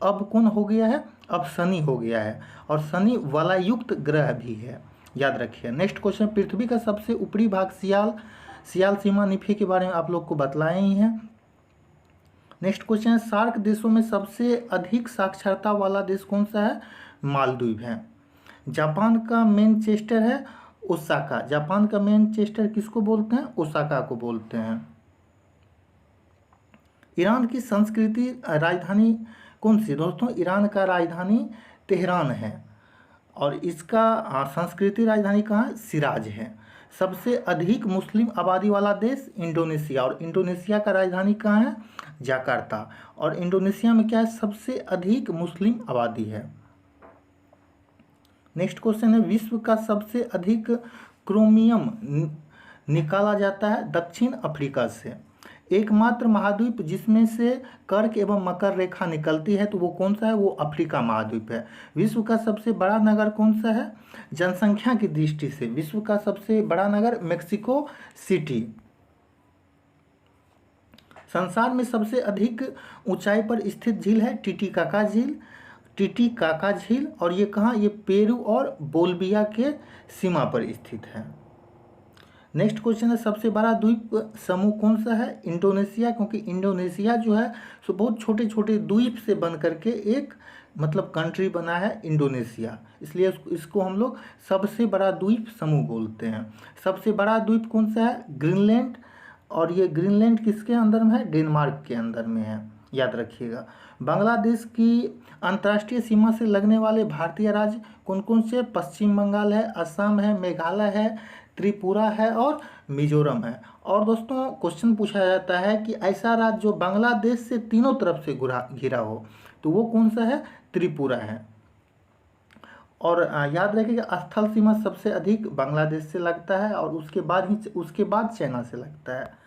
अब कौन हो गया है? अब शनि हो गया है, और शनि वलयुक्त ग्रह भी है, याद रखिए। नेक्स्ट क्वेश्चन, पृथ्वी का सबसे ऊपरी भाग सियाल सीमा निफी के बारे में आप लोग को बताए ही हैं। नेक्स्ट क्वेश्चन है, सार्क देशों में सबसे अधिक साक्षरता वाला देश कौन सा है? मालदीव है। जापान का मैनचेस्टर है ओसाका। जापान का मैनचेस्टर किसको बोलते हैं? ओसाका को बोलते हैं। ईरान की संस्कृति राजधानी कौन सी? दोस्तों ईरान का राजधानी तेहरान है। और इसका संस्कृति राजधानी कहाँ है? सिराज है। सबसे अधिक मुस्लिम आबादी वाला देश इंडोनेशिया, और इंडोनेशिया का राजधानी कहाँ है? जकार्ता। और इंडोनेशिया में क्या है? सबसे अधिक मुस्लिम आबादी है। नेक्स्ट क्वेश्चन है, विश्व का सबसे अधिक क्रोमियम निकाला जाता है दक्षिण अफ्रीका से। एकमात्र महाद्वीप जिसमें से कर्क एवं मकर रेखा निकलती है तो वो कौन सा है? वो अफ्रीका महाद्वीप है। विश्व का सबसे बड़ा नगर कौन सा है? जनसंख्या की दृष्टि से विश्व का सबसे बड़ा नगर मेक्सिको सिटी। संसार में सबसे अधिक ऊंचाई पर स्थित झील है टिटिकाका झील। टिटिकाका झील, और ये कहाँ? ये पेरू और बोल्विया के सीमा पर स्थित है। नेक्स्ट क्वेश्चन है, सबसे बड़ा द्वीप समूह कौन सा है? इंडोनेशिया, क्योंकि इंडोनेशिया जो है सो बहुत छोटे छोटे द्वीप से बन करके एक मतलब कंट्री बना है इंडोनेशिया, इसलिए इसको हम लोग सबसे बड़ा द्वीप समूह बोलते हैं। सबसे बड़ा द्वीप कौन सा है? ग्रीनलैंड, और ये ग्रीनलैंड किसके अंदर में है? डेनमार्क के अंदर में है, याद रखिएगा। बांग्लादेश की अंतर्राष्ट्रीय सीमा से लगने वाले भारतीय राज्य कौन कौन से? पश्चिम बंगाल है, असम है, मेघालय है, त्रिपुरा है और मिजोरम है। और दोस्तों क्वेश्चन पूछा जाता है कि ऐसा राज्य जो बांग्लादेश से तीनों तरफ से घिरा हो, तो वो कौन सा है? त्रिपुरा है। और याद रखिएगा, स्थल सीमा सबसे अधिक बांग्लादेश से लगता है और उसके बाद चाइना से लगता है।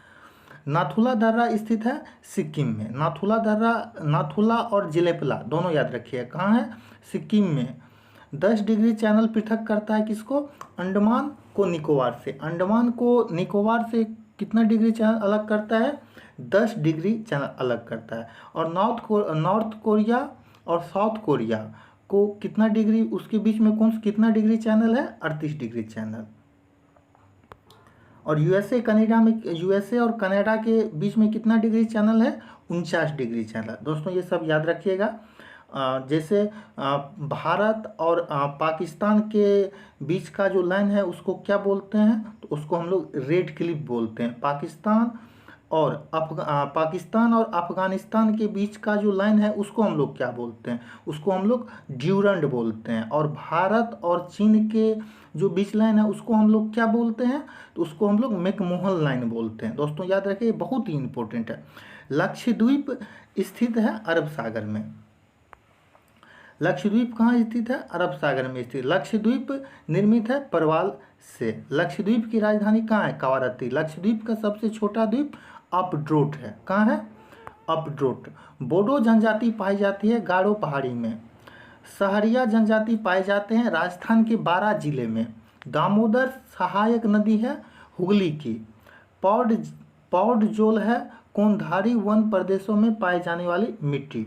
नाथुला दर्रा स्थित है सिक्किम में। नाथुला और जिलेपला दोनों याद रखिए कहाँ है? सिक्किम में। 10 डिग्री चैनल पृथक करता है किसको? अंडमान को निकोबार से। अंडमान को निकोबार से कितना डिग्री चैनल अलग करता है? 10 डिग्री चैनल अलग करता है। और नॉर्थ कोरिया और साउथ कोरिया को कितना डिग्री, उसके बीच में कितना डिग्री चैनल है? 38 डिग्री चैनल। और यूएसए और कनाडा के बीच में कितना डिग्री चैनल है? 49 डिग्री चैनल। दोस्तों ये सब याद रखिएगा। जैसे भारत और पाकिस्तान के बीच का जो लाइन है उसको क्या बोलते हैं? तो उसको हम लोग रेड क्लिफ बोलते हैं। पाकिस्तान और अफगानिस्तान के बीच का जो लाइन है उसको हम लोग क्या बोलते हैं? उसको हम लोग ड्यूरंड बोलते हैं। और भारत और चीन के जो बीच लाइन है उसको हम लोग क्या बोलते हैं? तो उसको हम लोग मैकमोहन लाइन बोलते हैं। दोस्तों याद रखिए, बहुत ही इंपॉर्टेंट है। लक्षद्वीप स्थित है अरब सागर में। लक्षद्वीप कहाँ स्थित है? अरब सागर में स्थित। लक्षद्वीप निर्मित है परवाल से। लक्षद्वीप की राजधानी कहाँ है? कवारत्ती। लक्षद्वीप का सबसे छोटा द्वीप अपड्रोट है। कहाँ है? अपड्रोट। बोडो जनजाति पाई जाती है गारो पहाड़ी में। सहरिया जनजाति पाए जाते हैं राजस्थान के 12 जिले में। दामोदर सहायक नदी है हुगली की। पौड जोल है कोणधारी वन प्रदेशों में पाई जाने वाली मिट्टी।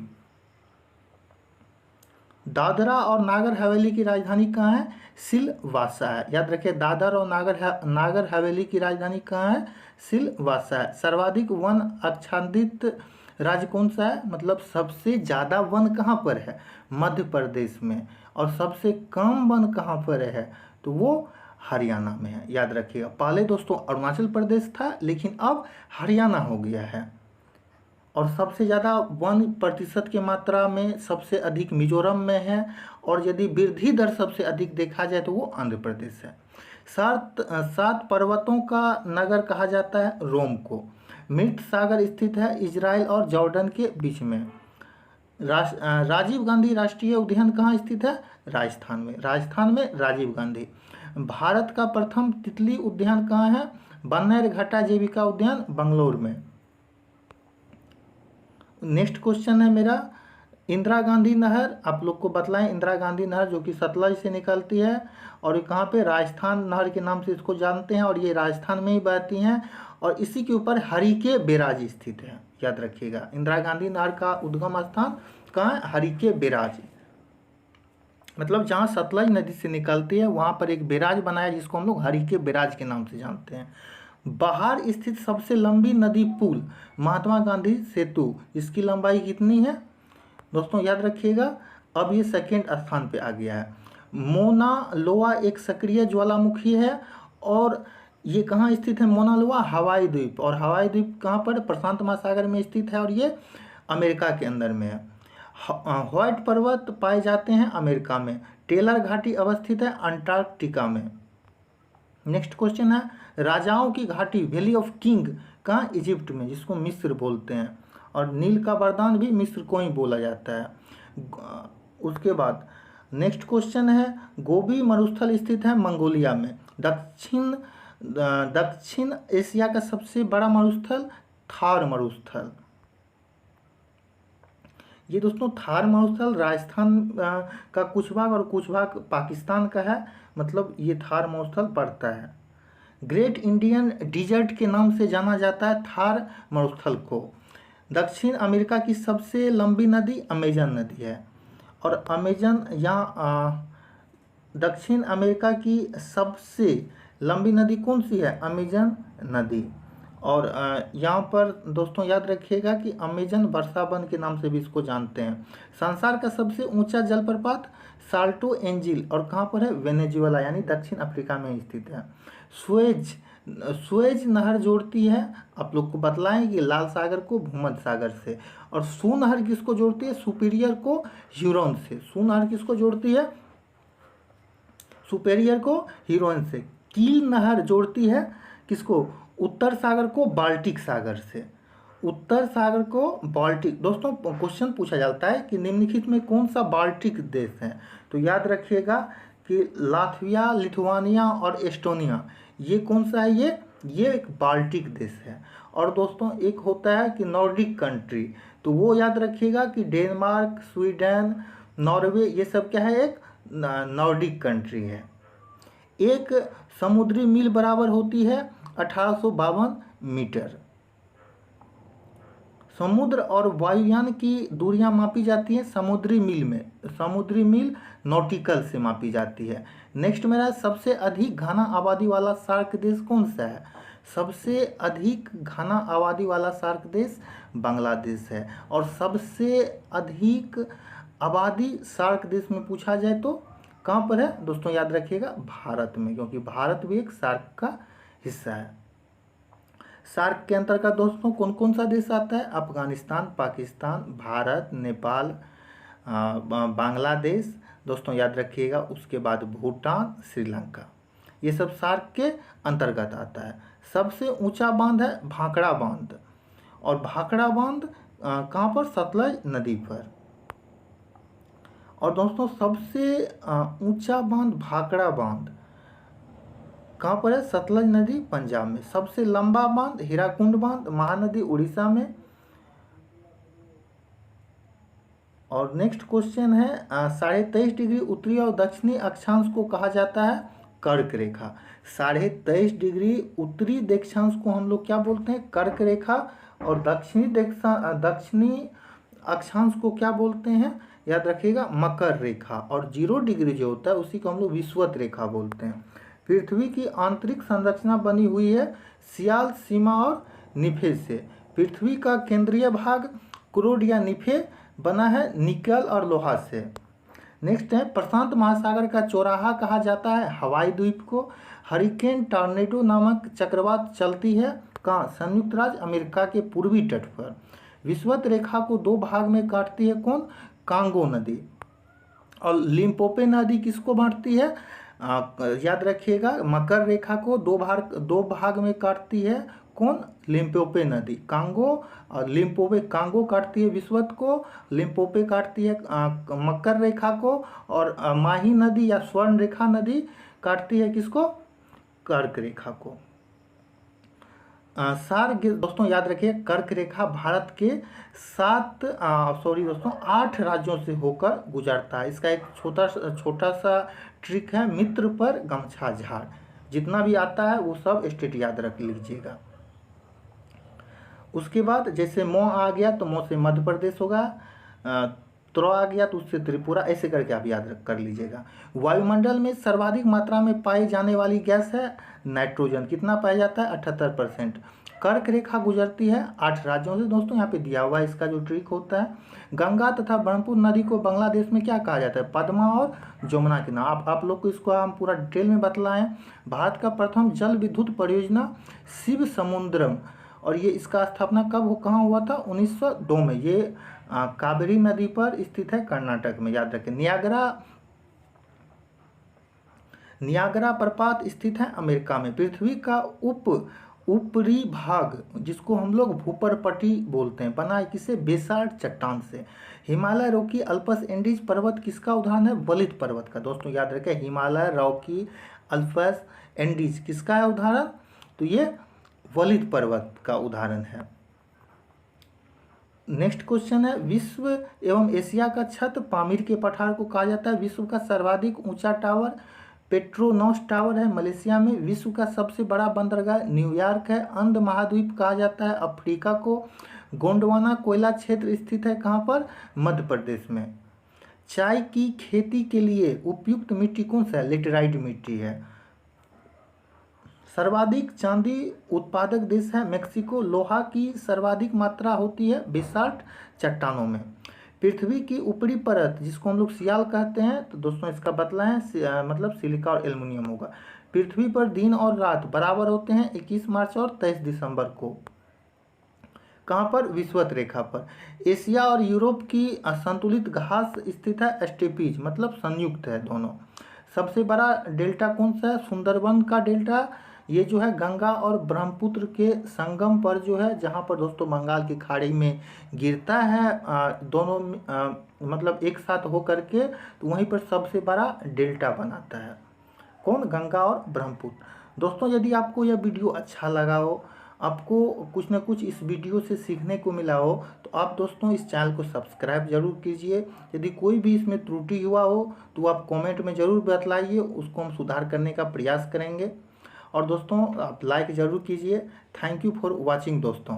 दादरा और नागर हवेली की राजधानी कहाँ है? सिलवासा है। याद रखिए, दादर और नागर हवेली की राजधानी कहाँ है? सिलवासा है। सर्वाधिक वन आच्छादित राज्य कौन सा है? मतलब सबसे ज़्यादा वन कहाँ पर है? मध्य प्रदेश में। और सबसे कम वन कहाँ पर है? तो वो हरियाणा में है। याद रखिएगा, पहले दोस्तों अरुणाचल प्रदेश था लेकिन अब हरियाणा हो गया है। और सबसे ज़्यादा 1% की मात्रा में सबसे अधिक मिजोरम में है। और यदि वृद्धि दर सबसे अधिक देखा जाए तो वो आंध्र प्रदेश है। 7 पर्वतों का नगर कहा जाता है रोम को। मृत सागर स्थित है इजराइल और जॉर्डन के बीच में। राजीव गांधी राष्ट्रीय उद्यान कहाँ स्थित है? राजस्थान में। राजस्थान में राजीव गांधी। भारत का प्रथम तितली उद्यान कहाँ है? बन्नेरघट्टा जैविका उद्यान बंगलोर में। नेक्स्ट क्वेश्चन है मेरा, इंदिरा गांधी नहर आप लोग को बतलाएं। इंदिरा गांधी नहर जो कि सतलज से निकलती है और ये कहाँ पे? राजस्थान नहर के नाम से इसको जानते हैं और ये राजस्थान में ही बहती हैं और इसी के ऊपर हरिके बैराज स्थित है। याद रखिएगा, इंदिरा गांधी नहर का उद्गम स्थान कहाँ है? हरिके बैराज। मतलब जहाँ सतलज नदी से निकलती है वहाँ पर एक बैराज बनाया जिसको हम लोग हरिके बैराज के नाम से जानते हैं। बाहर स्थित सबसे लंबी नदी पुल महात्मा गांधी सेतु, इसकी लंबाई कितनी है? दोस्तों याद रखिएगा, अब ये सेकेंड स्थान पे आ गया है। मोना लोआ एक सक्रिय ज्वालामुखी है और ये कहाँ स्थित है? मोना लोआ हवाई द्वीप। और हवाई द्वीप कहाँ पर? प्रशांत महासागर में स्थित है और ये अमेरिका के अंदर में है। व्हाइट पर्वत पाए जाते हैं अमेरिका में। टेलर घाटी अवस्थित है अंटार्कटिका में। नेक्स्ट क्वेश्चन है, राजाओं की घाटी वैली ऑफ किंग कहाँ, इजिप्ट में, जिसको मिस्र बोलते हैं, और नील का वरदान भी मिस्र को ही बोला जाता है। उसके बाद नेक्स्ट क्वेश्चन है, गोबी मरुस्थल स्थित है मंगोलिया में। दक्षिण एशिया का सबसे बड़ा मरुस्थल थार मरुस्थल। ये दोस्तों थार मरुस्थल राजस्थान का कुछ भाग और कुछ भाग पाकिस्तान का है, मतलब ये थार मरुस्थल पड़ता है। ग्रेट इंडियन डिजर्ट के नाम से जाना जाता है थार मरुस्थल को। दक्षिण अमेरिका की सबसे लंबी नदी अमेजन नदी है, और अमेजन यहाँ दक्षिण अमेरिका की सबसे लंबी नदी कौन सी है, अमेजन नदी। और यहाँ पर दोस्तों याद रखिएगा कि अमेजन वर्षावन के नाम से भी इसको जानते हैं। संसार का सबसे ऊंचा जलप्रपात साल्टो एंजिल, और कहाँ पर है, वेनेजुएला यानी दक्षिण अफ्रीका में स्थित है। स्वेज नहर जोड़ती है, आप लोग को बतलाएं कि लाल सागर को भूमध्य सागर से, और सू नहर किसको जोड़ती है, सुपीरियर को ह्यूरोन से। सू नहर किसको जोड़ती है, सुपेरियर को ह्यूरोन से। कील नहर जोड़ती है किसको, उत्तर सागर को बाल्टिक सागर से। उत्तर सागर को बाल्टिक, दोस्तों क्वेश्चन पूछा जाता है कि निम्नलिखित में कौन सा बाल्टिक देश है, तो याद रखिएगा कि लातविया, लिथुआनिया और एस्टोनिया, ये कौन सा है, ये एक बाल्टिक देश है। और दोस्तों एक होता है कि नॉर्डिक कंट्री, तो वो याद रखिएगा कि डेनमार्क, स्वीडन, नॉर्वे, ये सब क्या है, एक नॉर्डिक कंट्री है। एक समुद्री मील बराबर होती है 1852 मीटर। समुद्र और वायुयान की दूरियां मापी जाती हैं समुद्री मील में, समुद्री मील नॉटिकल से मापी जाती है। नेक्स्ट मेरा, सबसे अधिक घना आबादी वाला सार्क देश कौन सा है, सबसे अधिक घना आबादी वाला सार्क देश बांग्लादेश है। और सबसे अधिक आबादी सार्क देश में पूछा जाए तो कहाँ पर है, दोस्तों याद रखिएगा भारत में, क्योंकि भारत भी एक सार्क का हिस्सा है। सार्क के अंतर्गत दोस्तों कौन कौन सा देश आता है, अफगानिस्तान, पाकिस्तान, भारत, नेपाल, बांग्लादेश, दोस्तों याद रखिएगा। उसके बाद भूटान, श्रीलंका, ये सब सार्क के अंतर्गत आता है। सबसे ऊंचा बांध है भाखड़ा बांध, और भाखड़ा बांध कहाँ पर, सतलज नदी पर। और दोस्तों सबसे ऊंचा बांध भाखड़ा बांध कहाँ पर है, सतलज नदी पंजाब में। सबसे लंबा बांध हीराकुंड बांध, महानदी उड़ीसा में। और नेक्स्ट क्वेश्चन है, 23.5 डिग्री उत्तरी और दक्षिणी अक्षांश को कहा जाता है कर्क रेखा। 23.5 डिग्री उत्तरी देशांश को हम लोग क्या बोलते हैं, कर्क रेखा, और दक्षिणी अक्षांश को क्या बोलते हैं, याद रखिएगा मकर रेखा। और 0 डिग्री जो होता है उसी को हम लोग विषुवत रेखा बोलते हैं। पृथ्वी की आंतरिक संरचना बनी हुई है सियाल, सीमा और निफे से। पृथ्वी का केंद्रीय भाग क्रोड या निफे बना है निकल और लोहा से। नेक्स्ट है, प्रशांत महासागर का चौराहा कहा जाता है हवाई द्वीप को। हरिकेन टॉर्नेडो नामक चक्रवात चलती है कहाँ, संयुक्त राज्य अमेरिका के पूर्वी तट पर। विषुवत रेखा को 2 भाग में काटती है कौन, कांगो नदी। और लिम्पोपो नदी किसको बांटती है, याद रखिएगा मकर रेखा को 2 भाग में काटती है कौन, लिम्पोपो नदी। कांगो और लिम्पोपो, कांगो काटती है विषुवत को, लिम्पोपो काटती है मकर रेखा को, और माही नदी या स्वर्ण रेखा नदी काटती है किसको, कर्क रेखा को। दोस्तों याद रखिए कर्क रेखा भारत के 8 राज्यों से होकर गुजरता है। इसका एक छोटा सा ट्रिक है, मित्र पर गमछा झाड़, जितना भी आता है वो सब स्टेट याद रख लीजिएगा। उसके बाद जैसे मौ आ गया तो मौ से मध्य प्रदेश होगा, त्रो आ गया तो उससे त्रिपुरा, ऐसे करके आप याद कर लीजिएगा। वायुमंडल में सर्वाधिक मात्रा में पाई जाने वाली गैस है नाइट्रोजन, कितना पाया जाता है 78%। कर्क रेखा गुजरती है 8 राज्यों से, दोस्तों यहाँ पे दिया हुआ है इसका जो ट्रिक होता है। गंगा तथा ब्रह्मपुत्र नदी को बांग्लादेश में क्या कहा जाता है, पद्मा और जमुना के नाम। आप लोग को इसको हम पूरा डिटेल में बतलाएं। भारत का प्रथम जल विद्युत परियोजना शिव समुद्रम, और ये इसका स्थापना कहाँ हुआ था, 1902 में। ये कावेरी नदी पर स्थित है कर्नाटक में, याद रखें। नियाग्रा प्रपात स्थित है अमेरिका में। पृथ्वी का ऊपरी भाग जिसको हम लोग भूपर्पटी बोलते हैं बना है किससे? बेसाल्ट चट्टान से। हिमालय रॉकी अल्पस एंडीज पर्वत किसका उदाहरण है? वलित पर्वत का। दोस्तों याद रखें, हिमालय रॉकी अल्पस एंडीज किसका है उदाहरण? तो ये वलित पर्वत का उदाहरण है। नेक्स्ट क्वेश्चन है, विश्व एवं एशिया का छत पामीर के पठार को कहा जाता है। विश्व का सर्वाधिक ऊंचा टावर पेट्रोनॉस टावर है मलेशिया में। विश्व का सबसे बड़ा बंदरगाह न्यूयॉर्क है। अंध महाद्वीप कहा जाता है अफ्रीका को। गोंडवाना कोयला क्षेत्र स्थित है कहाँ पर? मध्य प्रदेश में। चाय की खेती के लिए उपयुक्त मिट्टी कौन सा है? लेटेराइट मिट्टी है। सर्वाधिक चांदी उत्पादक देश है मेक्सिको। लोहा की सर्वाधिक मात्रा होती है बेसाल्ट चट्टानों में। पृथ्वी की ऊपरी परत जिसको हम लोग सियाल कहते हैं, तो दोस्तों इसका बदला है मतलब सिलिका और एल्युमिनियम होगा। पृथ्वी पर दिन और रात बराबर होते हैं 21 मार्च और 23 दिसंबर को। कहाँ पर? विषुवत रेखा पर। एशिया और यूरोप की असंतुलित घास स्थित है स्टेपीज, मतलब संयुक्त है दोनों। सबसे बड़ा डेल्टा कौन सा है? सुंदरबन का डेल्टा। ये जो है गंगा और ब्रह्मपुत्र के संगम पर जो है, जहाँ पर दोस्तों बंगाल की खाड़ी में गिरता है दोनों मतलब एक साथ हो करके, तो वहीं पर सबसे बड़ा डेल्टा बनाता है। कौन? गंगा और ब्रह्मपुत्र। दोस्तों यदि आपको यह वीडियो अच्छा लगा हो, आपको कुछ ना कुछ इस वीडियो से सीखने को मिला हो, तो आप दोस्तों इस चैनल को सब्सक्राइब जरूर कीजिए। यदि कोई भी इसमें त्रुटि हुआ हो तो आप कमेंट में ज़रूर बतलाइए, उसको हम सुधार करने का प्रयास करेंगे। और दोस्तों आप लाइक ज़रूर कीजिए। थैंक यू फॉर वॉचिंग दोस्तों।